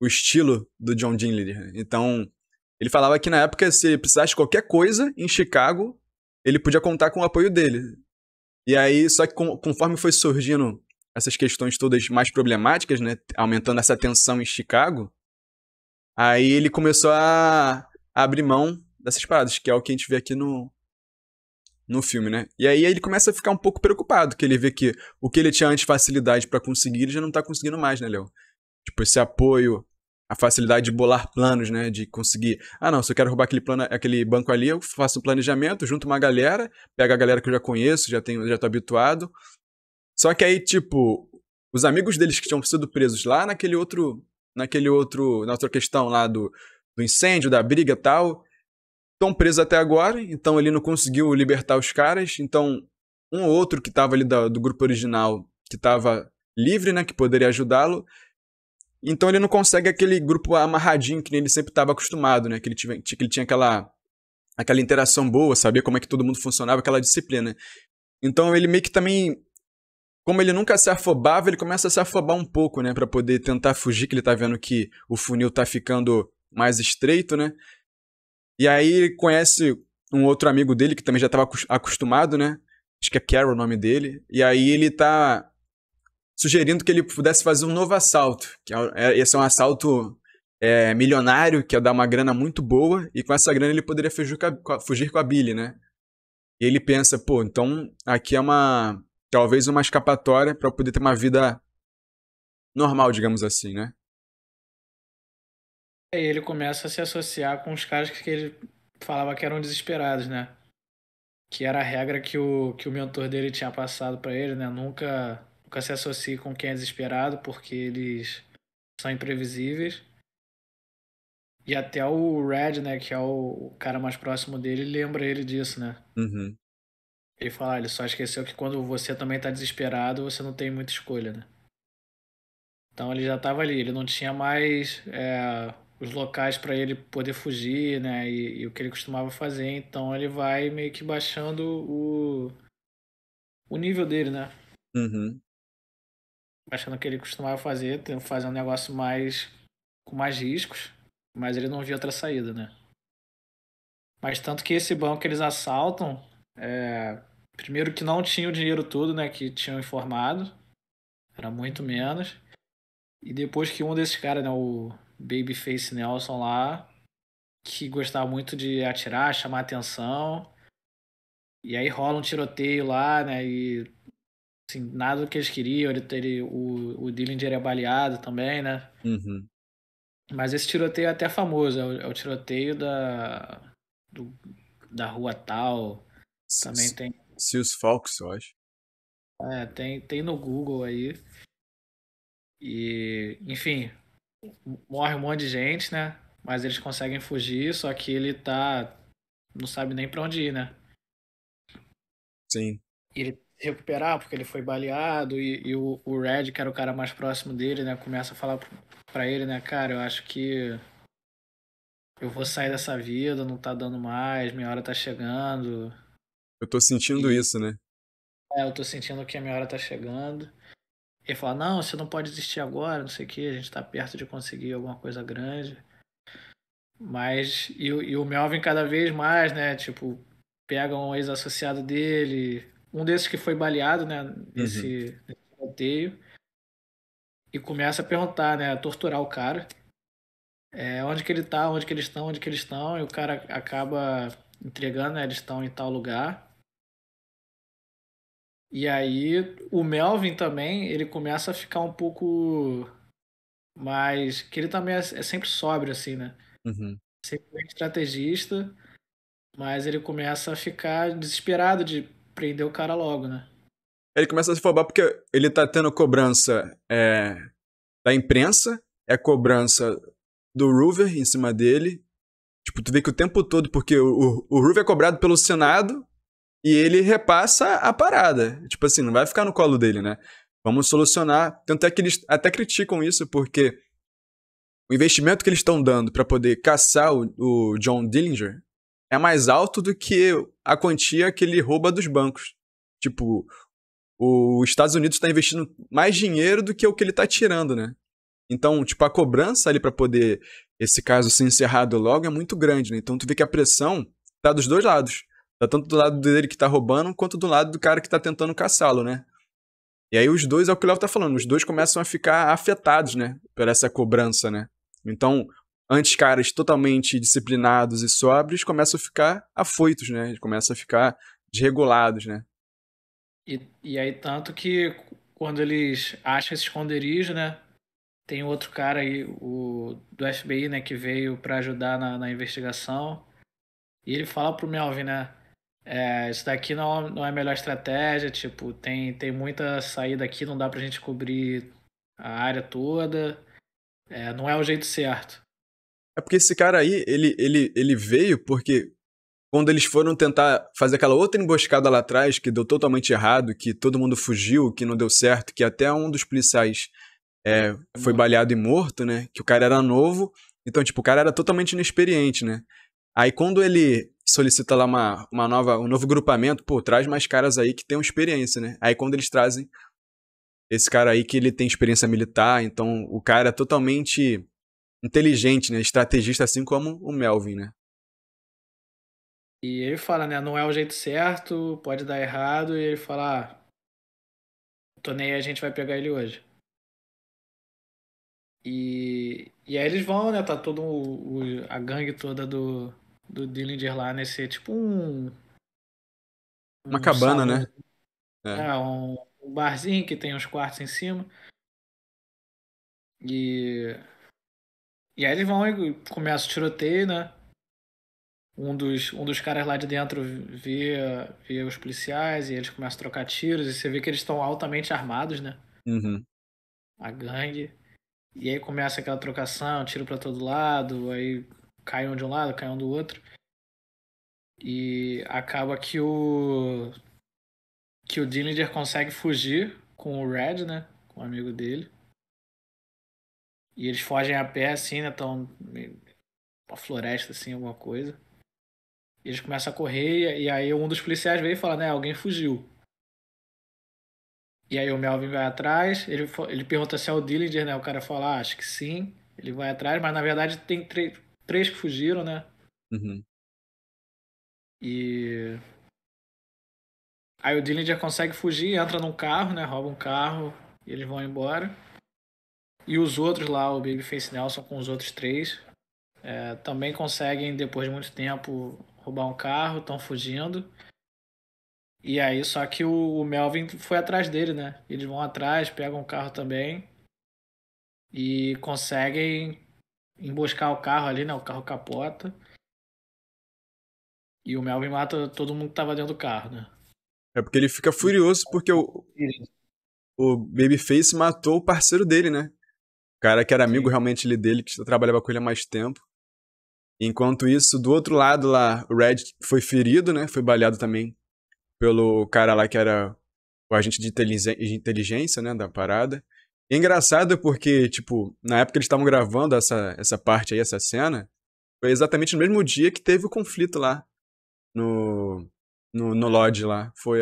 o estilo do John Dingley, né? Então, ele falava que na época, se ele precisasse de qualquer coisa em Chicago, ele podia contar com o apoio dele. E aí, só que conforme foi surgindo essas questões todas mais problemáticas, né, aumentando essa tensão em Chicago, aí ele começou a abrir mão dessas paradas, que é o que a gente vê aqui no filme, né? E aí ele começa a ficar um pouco preocupado, que ele vê que o que ele tinha antes facilidade pra conseguir, ele já não tá conseguindo mais, né, Léo? Tipo, esse apoio, a facilidade de bolar planos, né? De conseguir. Ah, não, se eu quero roubar aquele, plano, aquele banco ali, eu faço um planejamento, junto uma galera, pego a galera que eu já conheço, já tô habituado. Só que aí, tipo, os amigos deles que tinham sido presos lá na outra questão lá do incêndio, da briga e tal, estão presos até agora, então ele não conseguiu libertar os caras, então um ou outro que tava ali do grupo original, que tava livre, né, que poderia ajudá-lo, então ele não consegue aquele grupo amarradinho que ele sempre estava acostumado, né? Que ele tinha aquela interação boa, sabia como é que todo mundo funcionava, aquela disciplina. Então ele meio que também, como ele nunca se afobava, ele começa a se afobar um pouco, né? Pra poder tentar fugir, que ele tá vendo que o funil tá ficando mais estreito, né? E aí ele conhece um outro amigo dele que também já estava acostumado, né? Acho que é Carol o nome dele. E aí ele tá sugerindo que ele pudesse fazer um novo assalto. Esse é um assalto milionário, que ia dar uma grana muito boa, e com essa grana ele poderia fugir com a Billy, né? E ele pensa, pô, então aqui é talvez uma escapatória para poder ter uma vida normal, digamos assim, né? Aí ele começa a se associar com os caras que ele falava que eram desesperados, né? Que era a regra que o mentor dele tinha passado pra ele, né? Nunca se associe com quem é desesperado, porque eles são imprevisíveis. E até o Red, né, que é o cara mais próximo dele, lembra ele disso, né? Uhum, Ele fala, ele só esqueceu que quando você também tá desesperado, você não tem muita escolha, né? Então ele já tava ali, ele não tinha mais os locais para ele poder fugir, né? E o que ele costumava fazer, então ele vai meio que baixando o nível dele, né? uhum, Baixando o que ele costumava fazer, fazer um negócio mais com mais riscos, mas ele não via outra saída, né? Mas tanto que esse banco que eles assaltam, primeiro que não tinha o dinheiro todo, né? Que tinham informado, era muito menos. E depois que um desses caras, né, o Babyface Nelson lá, que gostava muito de atirar, chamar atenção. E aí rola um tiroteio lá, né? E assim, nada do que eles queriam. O Dillinger é baleado também, né? uhum. Mas esse tiroteio é até famoso, é o tiroteio do- da rua tal. Também tem, Seus Fox, eu acho. tem no Google aí. E, enfim, morre um monte de gente, né? Mas eles conseguem fugir, só que ele não sabe nem pra onde ir, né? Sim. E ele se recuperar porque ele foi baleado e o Red, que era o cara mais próximo dele, né? Começa a falar pra ele, né? Cara, eu acho que eu vou sair dessa vida, não tá dando mais, minha hora tá chegando. Eu tô sentindo E isso, né? eu tô sentindo que a minha hora tá chegando. Ele fala, não, você não pode desistir agora, não sei o que, a gente tá perto de conseguir alguma coisa grande. Mas, e o Melvin cada vez mais, né? Tipo, pega um ex-associado dele, um desses que foi baleado, né? Uhum, Nesse tiroteio, e começa a perguntar, né? A torturar o cara. Onde que ele tá, onde que eles estão, onde que eles estão, e o cara acaba entregando, né? Eles estão em tal lugar. E aí o Melvin também, ele começa a ficar um pouco mais. Que ele também é sempre sóbrio, assim, né? uhum. ser um estrategista, mas ele começa a ficar desesperado de prender o cara logo, né? Ele começa a se afobar porque ele tá tendo cobrança da imprensa, cobrança do Hoover em cima dele. Tipo, tu vê que o tempo todo, porque o Hoover é cobrado pelo Senado e ele repassa a parada. Tipo assim, não vai ficar no colo dele, né? Vamos solucionar. Tanto é que eles até criticam isso, porque o investimento que eles estão dando para poder caçar o John Dillinger é mais alto do que a quantia que ele rouba dos bancos. Tipo, os Estados Unidos está investindo mais dinheiro do que o que ele está tirando, né? Então, tipo, a cobrança ali para poder esse caso ser encerrado logo é muito grande, né? Então tu vê que a pressão tá dos dois lados. Tá tanto do lado dele que tá roubando, quanto do lado do cara que tá tentando caçá-lo, né? E aí os dois, é o que o Léo tá falando, os dois começam a ficar afetados, né? Por essa cobrança, né? Então, antes caras totalmente disciplinados e sóbrios começam a ficar afoitos, né? Eles começam a ficar desregulados, né? E aí, tanto que quando eles acham esse esconderijo, né? Tem outro cara aí, do FBI, né, que veio para ajudar na investigação. E ele fala pro Melvin, né? Isso daqui não é a melhor estratégia, tipo, tem muita saída aqui, não dá pra gente cobrir a área toda. Não é o jeito certo. É porque esse cara aí, ele veio porque quando eles foram tentar fazer aquela outra emboscada lá atrás, que deu totalmente errado, que todo mundo fugiu, que não deu certo, que até um dos policiais foi baleado e morto, né? Que o cara era novo, então, tipo, o cara era totalmente inexperiente, né? Aí quando ele solicita lá um novo grupamento, pô, traz mais caras aí que tenham experiência, né? Aí quando eles trazem esse cara aí que ele tem experiência militar, então o cara é totalmente inteligente, né? Estrategista, assim como o Melvin, né? E ele fala, né? Não é o jeito certo, pode dar errado. E ele fala, tô nem aí, a gente vai pegar ele hoje. E aí eles vão, né? Tá todo a gangue toda do Dillinger lá nesse, tipo Uma um cabana, salão, né? É. um barzinho que tem uns quartos em cima. E, e aí eles vão e começa o tiroteio, né? Um dos caras lá de dentro vê os policiais e eles começam a trocar tiros. E você vê que eles estão altamente armados, né? Uhum. A gangue. E aí começa aquela trocação, tiro pra todo lado, aí cai um de um lado, cai um do outro. E acaba que o Dillinger consegue fugir com o Red, né? Com o amigo dele. E eles fogem a pé, assim, né? Estão uma floresta, assim, alguma coisa. E eles começam a correr, e aí um dos policiais veio e fala, né? Alguém fugiu. E aí o Melvin vai atrás, ele pergunta se é o Dillinger, né? O cara fala, acho que sim. Ele vai atrás, mas na verdade tem três que fugiram, né? Uhum. E aí o Dillinger consegue fugir, entra num carro, né? Rouba um carro e eles vão embora. E os outros lá, o Babyface Nelson com os outros três, também conseguem, depois de muito tempo, roubar um carro, estão fugindo. E aí, só que o Melvin foi atrás dele, né? Eles vão atrás, pegam o carro também e conseguem emboscar o carro ali, né? O carro capota. E o Melvin mata todo mundo que tava dentro do carro, né? É porque ele fica furioso porque o Babyface matou o parceiro dele, né? O cara que era amigo Sim. realmente dele, que trabalhava com ele há mais tempo. Enquanto isso, do outro lado lá, o Red foi ferido, né? Foi baleado também pelo cara lá que era o agente de inteligência, né? Da parada. E é engraçado porque, tipo, na época que eles estavam gravando essa parte aí, essa cena, foi exatamente no mesmo dia que teve o conflito lá no Lodge lá. Foi,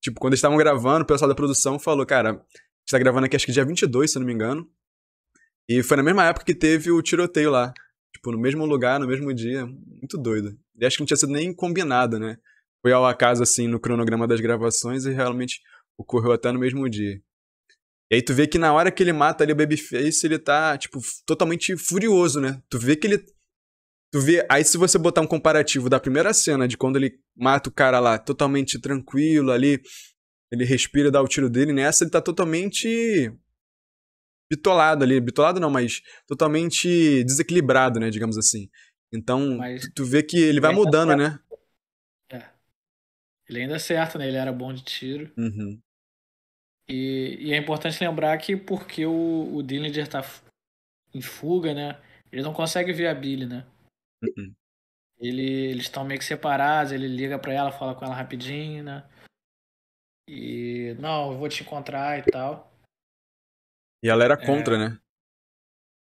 Tipo, quando eles estavam gravando, o pessoal da produção falou, cara, a gente tá gravando aqui acho que dia 22, se eu não me engano. E foi na mesma época que teve o tiroteio lá. Tipo, no mesmo lugar, no mesmo dia. Muito doido. E acho que não tinha sido nem combinado, né? Foi ao acaso, assim, no cronograma das gravações e realmente ocorreu até no mesmo dia. E aí tu vê que na hora que ele mata ali o Babyface, ele tá, tipo, totalmente furioso, né? Tu vê que ele... Tu vê... Aí se você botar um comparativo da primeira cena, de quando ele mata o cara lá, totalmente tranquilo ali, ele respira, dá o tiro dele, nessa ele tá totalmente bitolado ali. Bitolado não, mas totalmente desequilibrado, né? Digamos assim. Então, Mas tu vê que ele vai ele ainda mudando, acerta. né? É, ele ainda acerta, né? Ele era bom de tiro. Uhum, E é importante lembrar que porque o Dillinger tá em fuga, né? Ele não consegue ver a Billy, né? uhum. Eles estão meio que separados, ele liga pra ela, fala com ela rapidinho, né? E não, eu vou te encontrar e tal. E ela era contra, É, né?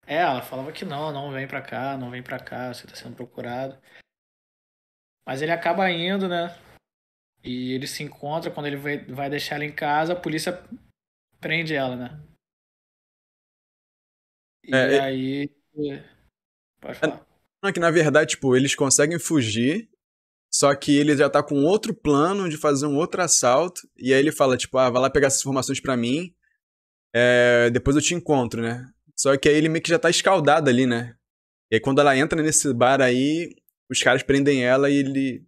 ela falava que não, não vem pra cá, não vem pra cá, você tá sendo procurado. Mas ele acaba indo, né? E ele se encontra, quando ele vai deixar ela em casa, a polícia prende ela, né? E É, aí. Pode falar. não, é que na verdade, tipo, eles conseguem fugir, só que ele já tá com outro plano de fazer um outro assalto, e aí ele fala, tipo, ah, vai lá pegar essas informações pra mim, depois eu te encontro, né? Só que aí ele meio que já tá escaldado ali, né? E aí quando ela entra nesse bar aí, os caras prendem ela e ele.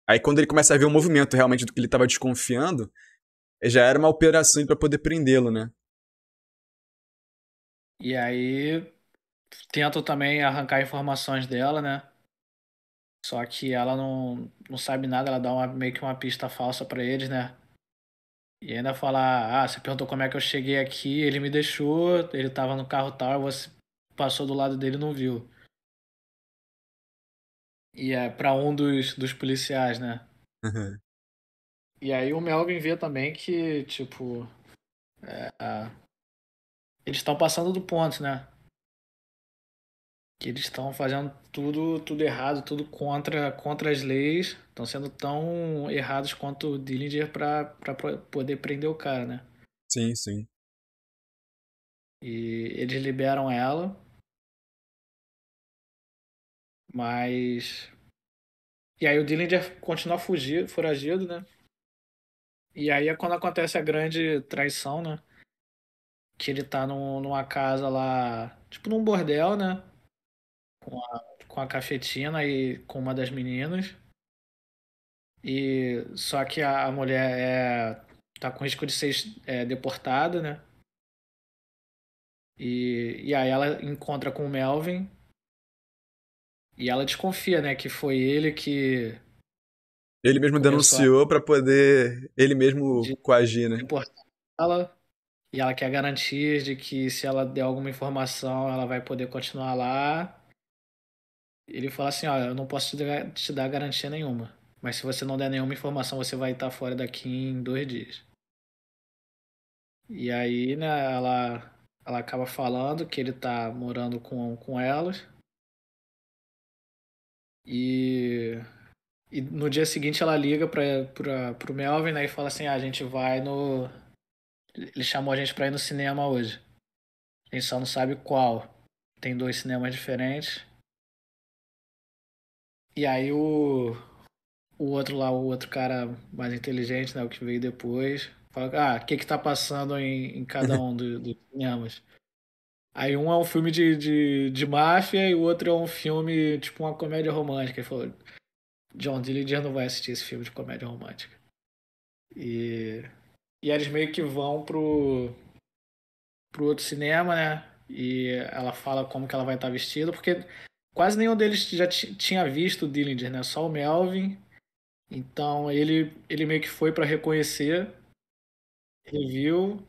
Aí quando ele começa a ver o movimento realmente do que ele tava desconfiando, já era uma operação pra poder prendê-lo, né? E aí tentam também arrancar informações dela, né? Só que ela não sabe nada, ela dá meio que uma pista falsa pra eles, né? E ainda fala, você perguntou como é que eu cheguei aqui, ele me deixou, ele tava no carro tal, você passou do lado dele e não viu. E é pra um dos policiais, né? E aí o Melvin vê também que, tipo, eles estão passando do ponto, né? Que eles estão fazendo tudo errado, tudo contra as leis, estão sendo tão errados quanto o Dillinger pra poder prender o cara, né? Sim, sim. E eles liberam ela, mas. E aí o Dillinger continua foragido, né? E aí é quando acontece a grande traição, né? Que ele tá numa casa lá, tipo num bordel, né? Com a cafetina e com uma das meninas. E só que a mulher tá com risco de ser deportada, né? E aí ela encontra com o Melvin e ela desconfia, né? Que foi ele que Ele mesmo começou a denunciou pra poder ele mesmo de- coagir, né? deportar ela. E ela quer garantir de que se ela der alguma informação, ela vai poder continuar lá. Ele fala assim, ó, eu não posso te dar garantia nenhuma. Mas se você não der nenhuma informação, você vai estar fora daqui em 2 dias. E aí, né, ela acaba falando que ele tá morando com elas. E, e no dia seguinte ela liga pro Melvin, né, e fala assim, a gente vai no... Ele chamou a gente pra ir no cinema hoje. A gente só não sabe qual. Tem 2 cinemas diferentes. E aí o outro lá, o outro cara mais inteligente, né, o que veio depois, fala, o que que tá passando em cada um dos cinemas? Aí um é um filme de máfia e o outro é um filme, tipo uma comédia romântica. Ele falou, John Dillinger não vai assistir esse filme de comédia romântica. E, e eles meio que vão pro outro cinema, né? E ela fala como que ela vai estar vestida, porque quase nenhum deles já tinha visto o Dillinger, né? Só o Melvin. Então ele meio que foi para reconhecer, reviu,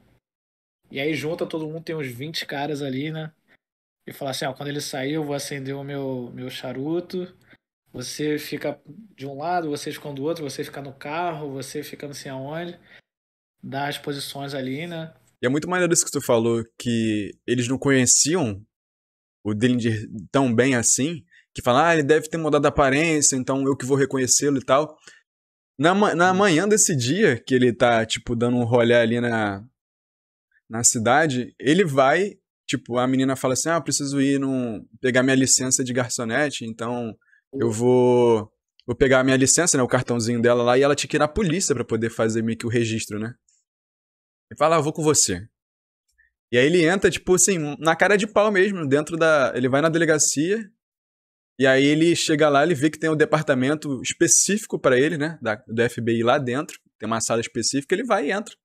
e aí junta todo mundo, tem uns 20 caras ali, né? E fala assim, quando ele sair eu vou acender o meu charuto, você fica de um lado, vocês ficam do outro, você fica no carro, você fica não sei aonde, dá as posições ali, né? E é muito maneiro isso que tu falou, que eles não conheciam o Dillinger tão bem assim, que falam, ele deve ter mudado a aparência, então eu que vou reconhecê-lo e tal. Na manhã desse dia, que ele tá, tipo, dando um rolê ali na cidade, ele vai, tipo, a menina fala assim, eu preciso ir pegar minha licença de garçonete, então eu vou pegar a minha licença, né, o cartãozinho dela lá, e ela tinha que ir na polícia pra poder fazer meio que o registro, né? Ele fala, eu vou com você. E aí ele entra, tipo assim, na cara de pau mesmo, dentro da... Ele vai na delegacia, e aí ele chega lá, ele vê que tem um departamento específico pra ele, né, do FBI lá dentro, tem uma sala específica, ele vai e entra.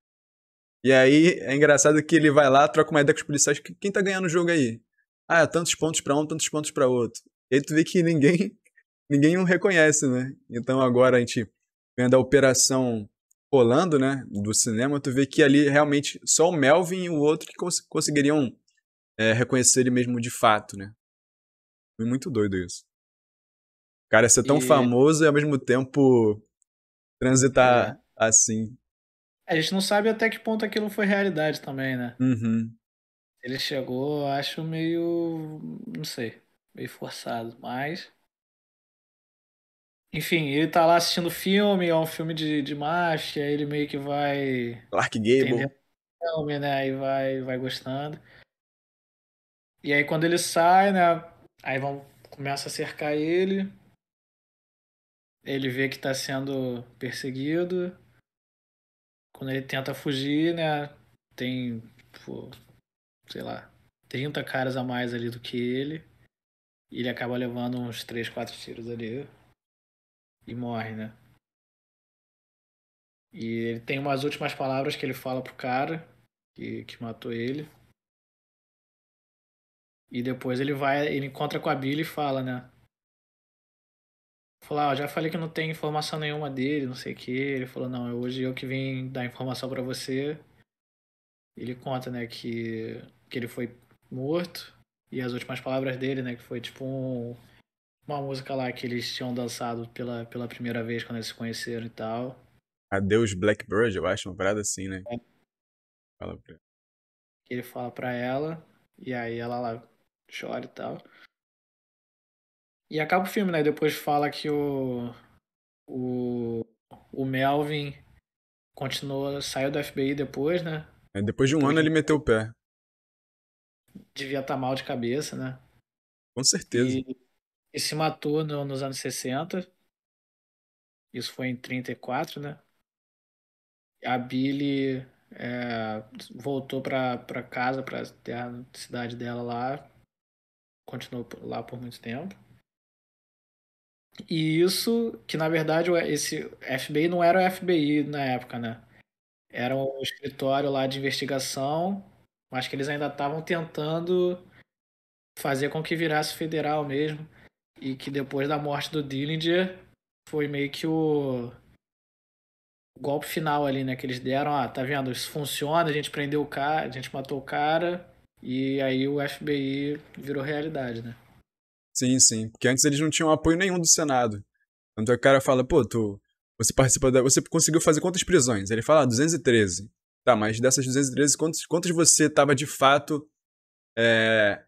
E aí é engraçado que ele vai lá, troca uma ideia com os policiais, quem tá ganhando o jogo aí? É tantos pontos pra um, tantos pontos pra outro. E aí tu vê que ninguém o reconhece, né? Então agora a gente vendo a operação rolando, né, do cinema, tu vê que ali realmente só o Melvin e o outro que conseguiriam reconhecer ele mesmo de fato, né? Foi muito doido isso. O cara ser tão E famoso e ao mesmo tempo é, transitar assim. a gente não sabe até que ponto aquilo foi realidade também, né? Uhum. Ele chegou, acho meio, não sei, meio forçado, mas enfim, ele tá lá assistindo filme, é um filme de máfia, ele meio que vai Clark Gable. entendendo o filme, né? E vai gostando. E aí quando ele sai, né? Aí começa a cercar ele. Ele vê que tá sendo perseguido. Quando ele tenta fugir, né? Tem, pô, sei lá, 30 caras a mais ali do que ele. E ele acaba levando uns 3 4 tiros ali e morre, né? E ele tem umas últimas palavras que ele fala pro cara que matou ele. E depois ele encontra com a Billy e fala, né? Falou, já falei que não tem informação nenhuma dele, não sei o que. Ele falou, não, hoje eu que vim dar informação pra você. Ele conta, né, que ele foi morto. E as últimas palavras dele, né, que foi tipo uma música lá que eles tinham dançado pela primeira vez quando eles se conheceram e tal. Adeus Blackbird, eu acho, uma parada assim, né? É, Fala pra... que ele fala pra ela. E aí ela lá chora e tal. E acaba o filme, né? Depois fala que o, o Melvin continuou, saiu do FBI depois, né? Aí depois de um Depois ano de ele meteu o pé. devia estar mal de cabeça, né? Com certeza. E, e se matou nos anos 60. Isso foi em 34, né? A Billy voltou pra casa, pra terra, cidade dela lá. Continuou lá por muito tempo. E isso, que na verdade esse FBI não era o FBI na época, né? Era um escritório lá de investigação, mas que eles ainda estavam tentando fazer com que virasse federal mesmo. E que depois da morte do Dillinger foi meio que o golpe final ali, né? Que eles deram, tá vendo? Isso funciona, a gente prendeu o cara, a gente matou o cara, e aí o FBI virou realidade, né? Sim, sim. Porque antes eles não tinham apoio nenhum do Senado. Tanto é que o cara fala, pô, você participa você conseguiu fazer quantas prisões? Ele fala, 213. Tá, mas dessas 213, quantos você tava de fato é,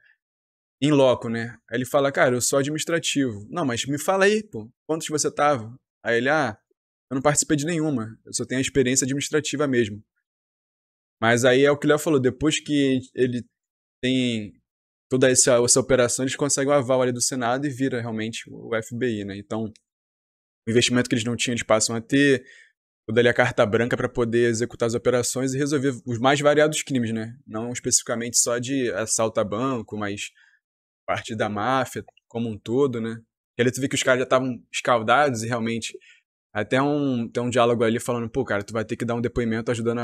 em loco, né? Aí ele fala, cara, eu sou administrativo. Não, mas me fala aí, pô, quantos você tava? Aí ele, eu não participei de nenhuma, eu só tenho a experiência administrativa mesmo. Mas aí é o que o Léo falou, depois que ele tem toda essa operação, eles conseguem o aval ali do Senado e vira realmente o FBI, né? Então, o investimento que eles não tinham, eles passam a ter, toda ali a carta branca para poder executar as operações e resolver os mais variados crimes, né? Não especificamente só de assalto a banco, mas parte da máfia como um todo, né? E ali tu vê que os caras já estavam escaldados e realmente até tem um diálogo ali falando, pô, cara, tu vai ter que dar um depoimento ajudando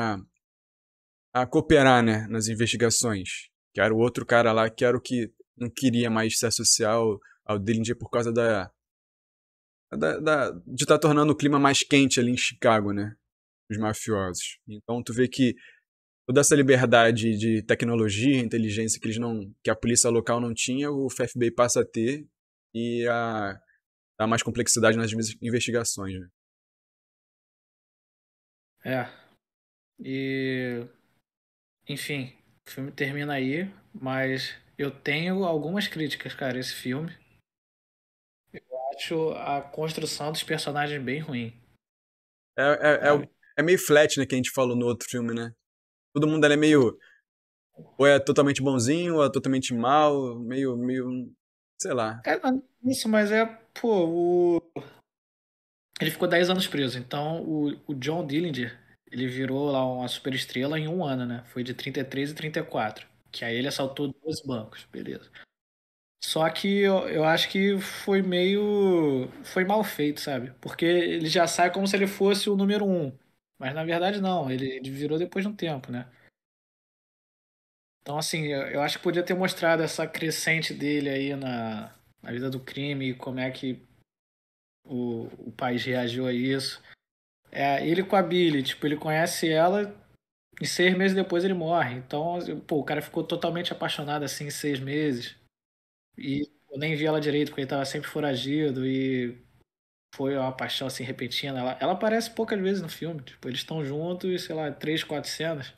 a cooperar, né, nas investigações. Que era o outro cara lá que era o que não queria mais se associar ao Dillinger por causa de estar tornando o clima mais quente ali em Chicago, né? Os mafiosos. Então tu vê que toda essa liberdade de tecnologia, inteligência que eles não, que a polícia local não tinha, o FBI passa a ter e dá mais complexidade nas investigações, né? É. E, enfim, o filme termina aí, mas eu tenho algumas críticas, cara, a esse filme. Acho a construção dos personagens bem ruim, É, é, sabe? é meio flat, né, que a gente falou no outro filme, né? Todo mundo ali é meio ou é totalmente bonzinho, ou é totalmente mal, meio, sei lá. Isso, mas pô, ele ficou 10 anos preso. Então, o John Dillinger, ele virou lá uma superestrela em um ano, né? Foi de 33 e 34. Que aí ele assaltou 12 bancos, beleza. Só que eu acho que foi meio. Foi mal feito, sabe? Porque ele já sai como se ele fosse o número um. Mas na verdade não, ele virou depois de um tempo, né? Então, assim, eu acho que podia ter mostrado essa crescente dele aí na vida do crime, como é que o país reagiu a isso. Ele com a Billy, tipo, ele conhece ela e 6 meses depois ele morre. Então, pô, o cara ficou totalmente apaixonado assim em 6 meses. E eu nem vi ela direito, porque ele tava sempre foragido e foi uma paixão assim repentina. Ela aparece poucas vezes no filme. Tipo, eles estão juntos, sei lá, 3, 4 cenas.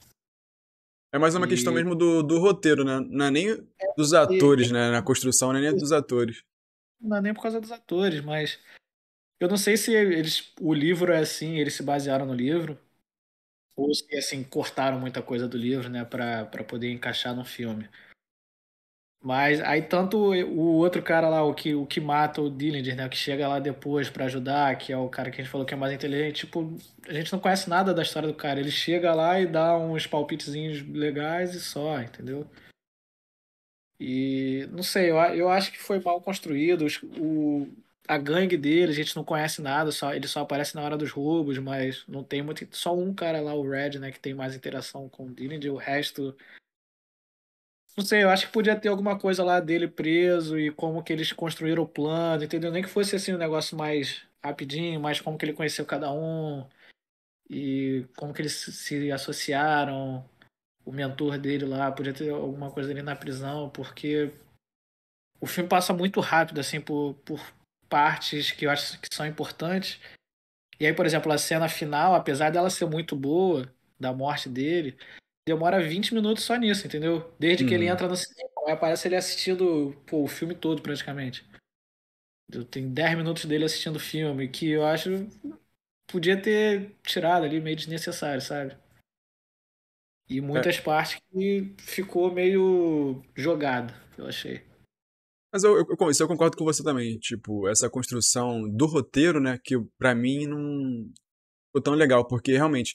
É mais uma questão E, mesmo do roteiro, né? Não é nem dos e atores, né? Na construção, não é nem dos atores. não é nem por causa dos atores, mas eu não sei se o livro é assim, eles se basearam no livro, ou se assim cortaram muita coisa do livro, né, para poder encaixar no filme. Mas aí tanto o outro cara lá, o que mata o Dillinger, né, que chega lá depois pra ajudar, que é o cara que a gente falou que é mais inteligente, tipo, a gente não conhece nada da história do cara. Ele chega lá e dá uns palpitezinhos legais e só, entendeu? E não sei, eu acho que foi mal construído. A gangue dele, a gente não conhece nada, ele só aparece na hora dos roubos, mas não tem muito. Só um cara lá, o Red, né, que tem mais interação com o Dillinger, o resto. Não sei, eu acho que podia ter alguma coisa lá dele preso e como que eles construíram o plano, entendeu? Nem que fosse assim um negócio mais rapidinho, mas como que ele conheceu cada um e como que eles se associaram, o mentor dele lá, podia ter alguma coisa ali na prisão, porque o filme passa muito rápido, assim, por partes que eu acho que são importantes. E aí, por exemplo, a cena final, apesar dela ser muito boa, da morte dele, demora 20 minutos só nisso, entendeu? Desde que ele Uhum. entra no cinema, aí aparece ele assistindo, pô, o filme todo praticamente. Tem 10 minutos dele assistindo o filme, que eu acho podia ter tirado ali, meio desnecessário, sabe? E É, muitas partes que ficou meio jogado, eu achei. mas isso eu concordo com você também. Tipo, essa construção do roteiro, né? Que pra mim não ficou tão legal, porque realmente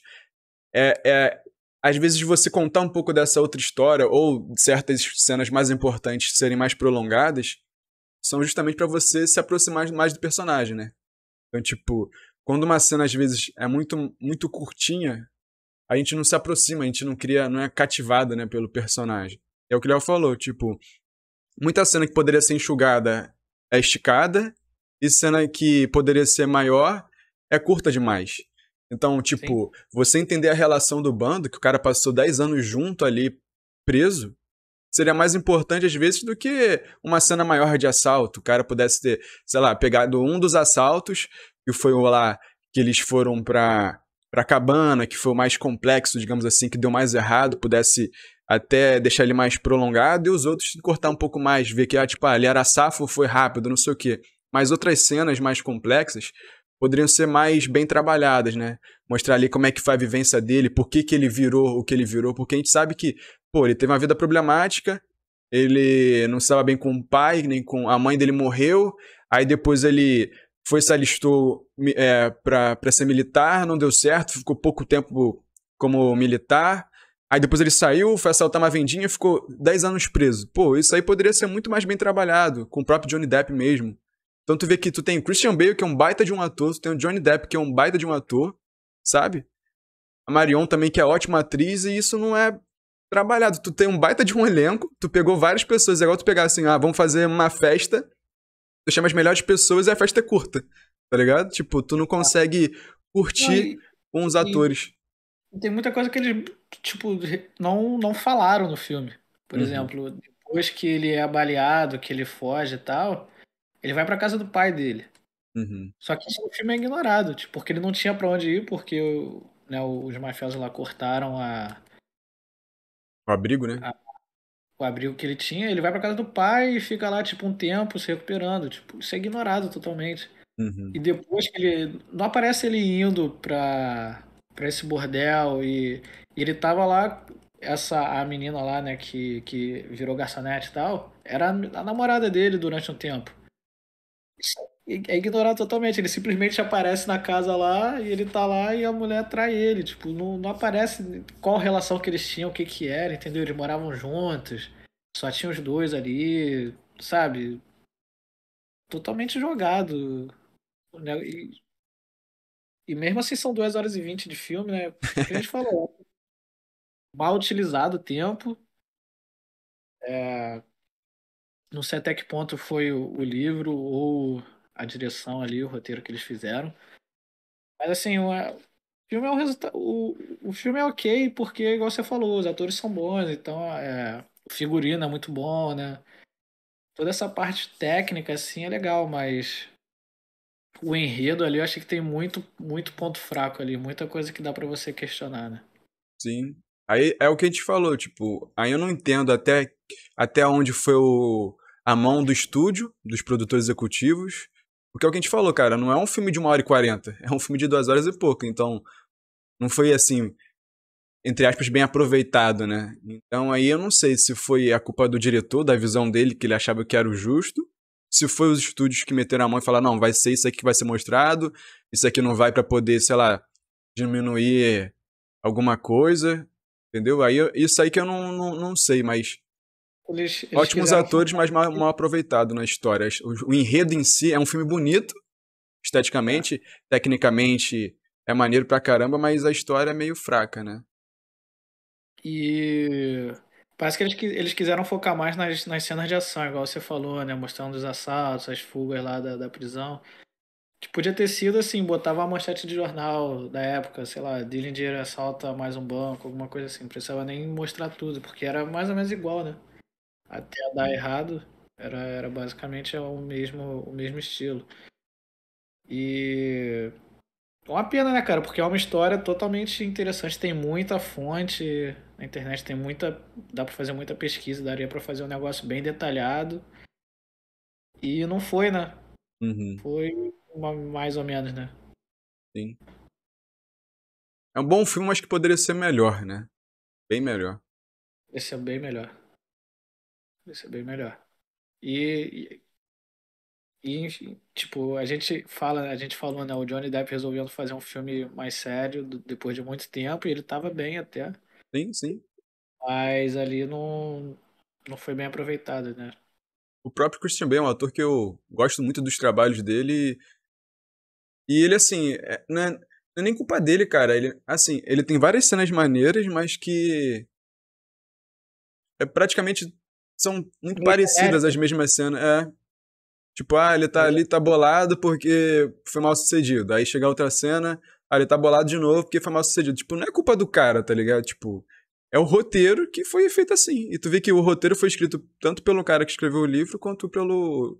às vezes você contar um pouco dessa outra história ou certas cenas mais importantes serem mais prolongadas são justamente pra você se aproximar mais do personagem, né? Então, tipo, quando uma cena às vezes é muito curtinha, a gente não se aproxima, a gente não cria, não é cativado, né, pelo personagem. É o que o Léo falou, tipo, muita cena que poderia ser enxugada é esticada, e cena que poderia ser maior é curta demais. Então, Sim, tipo, você entender a relação do bando, que o cara passou 10 anos junto ali, preso, seria mais importante às vezes do que uma cena maior de assalto. O cara pudesse ter, sei lá, pegado um dos assaltos, que foi o lá que eles foram pra cabana, que foi o mais complexo, digamos assim, que deu mais errado, pudesse até deixar ele mais prolongado, e os outros cortar um pouco mais, ver que, tipo, ele era safo, foi rápido, não sei o quê. Mas outras cenas mais complexas poderiam ser mais bem trabalhadas, né? Mostrar ali como é que foi a vivência dele, por que ele virou o que ele virou, porque a gente sabe que, pô, ele teve uma vida problemática, ele não estava bem com o pai, nem com a mãe dele morreu, aí depois ele foi se alistou para ser militar, não deu certo, ficou pouco tempo como militar. Aí depois ele saiu, foi assaltar uma vendinha, ficou 10 anos preso. Pô, isso aí poderia ser muito mais bem trabalhado, com o próprio Johnny Depp mesmo. Então tu vê que tu tem o Christian Bale, que é um baita de um ator, tu tem o Johnny Depp, que é um baita de um ator, sabe? A Marion também, que é ótima atriz, e isso não é trabalhado. Tu tem um baita de um elenco, tu pegou várias pessoas, é igual tu pegar assim, vamos fazer uma festa, tu chama as melhores pessoas e a festa é curta, tá ligado? Tipo, tu não consegue não, curtir com os e atores. tem muita coisa que eles, tipo, não falaram no filme. Por Uhum, exemplo, depois que ele é baleado, que ele foge e tal, ele vai pra casa do pai dele. uhum. Só que isso no filme é ignorado, tipo, porque ele não tinha pra onde ir, porque né, os mafiosos lá cortaram O abrigo, né? a- o abrigo que ele tinha. Ele vai pra casa do pai e fica lá, tipo, um tempo se recuperando. Tipo, isso é ignorado totalmente. Uhum, E depois que ele. Não aparece ele indo pra esse bordel e ele tava lá. A menina lá, né, que virou garçonete e tal, era a namorada dele durante um tempo. Isso é ignorado totalmente. Ele simplesmente aparece na casa lá e ele tá lá e a mulher atrai ele. Tipo, não aparece qual relação que eles tinham, o que que era, entendeu? Eles moravam juntos, só tinha os dois ali, sabe? Totalmente jogado, né? E mesmo assim são 2 horas e 20 de filme, né? O que a gente falou, mal utilizado o tempo, não sei até que ponto foi o livro ou a direção ali, o roteiro que eles fizeram. Mas assim, o filme é um resultado. O filme é ok, porque, igual você falou, os atores são bons, então o figurino é muito bom, né? Toda essa parte técnica, assim, é legal, mas o enredo ali eu achei que tem muito, muito ponto fraco ali, muita coisa que dá pra você questionar, né? Sim. Aí é o que a gente falou, tipo, aí eu não entendo até onde foi a mão do estúdio, dos produtores executivos. Porque é o que a gente falou, cara, não é um filme de 1h40, é um filme de 2 horas e pouco. Então, não foi assim, entre aspas, bem aproveitado, né? Então aí eu não sei se foi a culpa do diretor, da visão dele, que ele achava que era o justo, se foi os estúdios que meteram a mão e falaram, não, vai ser isso aqui que vai ser mostrado, isso aqui não vai pra poder, sei lá, diminuir alguma coisa, entendeu? Isso aí que eu não sei, mas Eles ótimos quiseram atores, focar. mas mal aproveitado na história. O enredo em si é um filme bonito, É. esteticamente, tecnicamente é maneiro pra caramba, mas a história é meio fraca, né? E parece que eles quiseram focar mais nas cenas de ação, igual você falou, né? Mostrando os assaltos, as fugas lá da prisão. Que podia ter sido assim, botava uma manchete de jornal da época, sei lá, Dillinger assalta mais um banco, alguma coisa assim. Não precisava nem mostrar tudo, porque era mais ou menos igual, né? Até dar errado, era basicamente o mesmo estilo. E uma pena, né, cara? Porque é uma história totalmente interessante. Tem muita fonte na internet, tem muita. Dá pra fazer muita pesquisa, daria pra fazer um negócio bem detalhado. E não foi, né? Uhum, Foi mais ou menos, né? sim. É um bom filme, mas que poderia ser melhor, né? Bem melhor. Esse é bem melhor. Esse é bem melhor. E, enfim, tipo, a gente falou, né? O Johnny Depp resolvendo fazer um filme mais sério depois de muito tempo, e ele tava bem até. Sim, sim. Mas ali não foi bem aproveitado, né? O próprio Christian Bale é um ator que eu gosto muito dos trabalhos dele. E ele, assim, não é nem culpa dele, cara. Ele, assim, ele tem várias cenas maneiras, mas que praticamente são muito Meio parecidas genérico, as né? mesmas cenas. É, tipo, ele tá Meio- ali, tá bolado porque foi mal sucedido. Aí chega outra cena, ele tá bolado de novo porque foi mal sucedido. Tipo, não é culpa do cara, tá ligado? Tipo, é o roteiro que foi feito assim. E tu vê que o roteiro foi escrito tanto pelo cara que escreveu o livro quanto pelo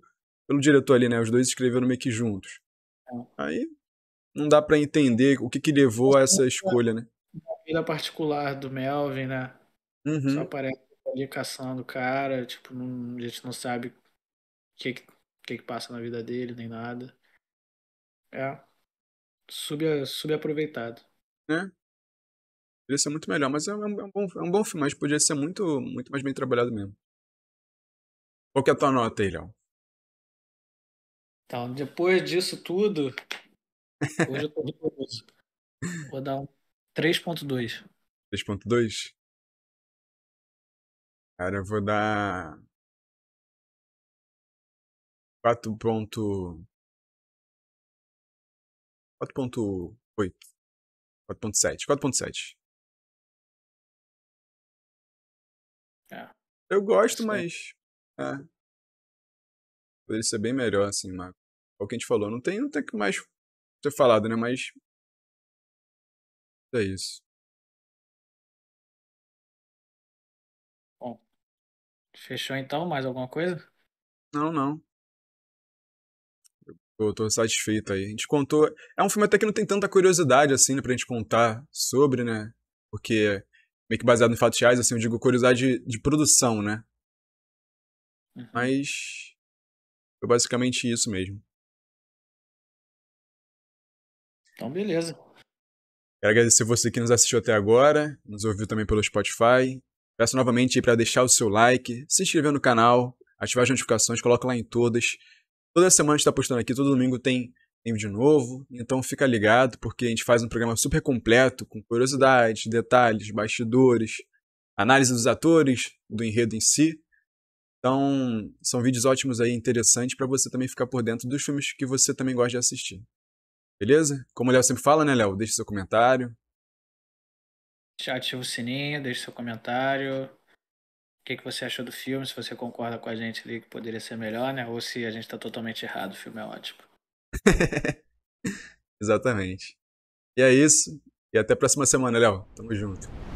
diretor ali, né? Os dois escreveram meio que juntos. Aí não dá pra entender o que levou a essa escolha, né? A vida particular do Melvin, né? Só Uhum, aparece ali caçando o cara, tipo, a gente não sabe o que passa na vida dele, nem nada. É, subaproveitado. né? Poderia ser muito melhor, mas é um bom filme, mas podia ser muito, muito mais bem trabalhado mesmo. Qual que é a tua nota aí, Léo? Então, depois disso tudo, hoje eu tô rigoroso. Vou dar um 3,2. 3.2? Cara, eu vou dar 4. 4.8. 4.7. 4.7. É, Eu gosto, isso é. mas. É, poderia ser bem melhor, assim, mas. É o que a gente falou. Não tem o que mais ser falado, né? Mas. É isso. Bom, fechou então? Mais alguma coisa? Não, não. Eu tô satisfeito aí. A gente contou. É um filme até que não tem tanta curiosidade, assim, né, pra gente contar sobre, né? Porque é meio que baseado em fatos reais, assim, eu digo curiosidade de produção, né? Uhum. Mas. Foi basicamente isso mesmo. Então, beleza. Quero agradecer você que nos assistiu até agora, nos ouviu também pelo Spotify. Peço novamente aí para deixar o seu like, se inscrever no canal, ativar as notificações, coloca lá em todas. Toda semana a gente está postando aqui, todo domingo tem vídeo novo, então fica ligado, porque a gente faz um programa super completo, com curiosidades, detalhes, bastidores, análise dos atores, do enredo em si. Então, são vídeos ótimos aí, interessantes, para você também ficar por dentro dos filmes que você também gosta de assistir. Beleza? Como o Léo sempre fala, né, Léo? Deixe seu comentário. Já ativa o sininho, deixe seu comentário. que você achou do filme, se você concorda com a gente ali que poderia ser melhor, né? Ou se a gente tá totalmente errado, o filme é ótimo. Exatamente. E é isso. E até a próxima semana, Léo. Tamo junto.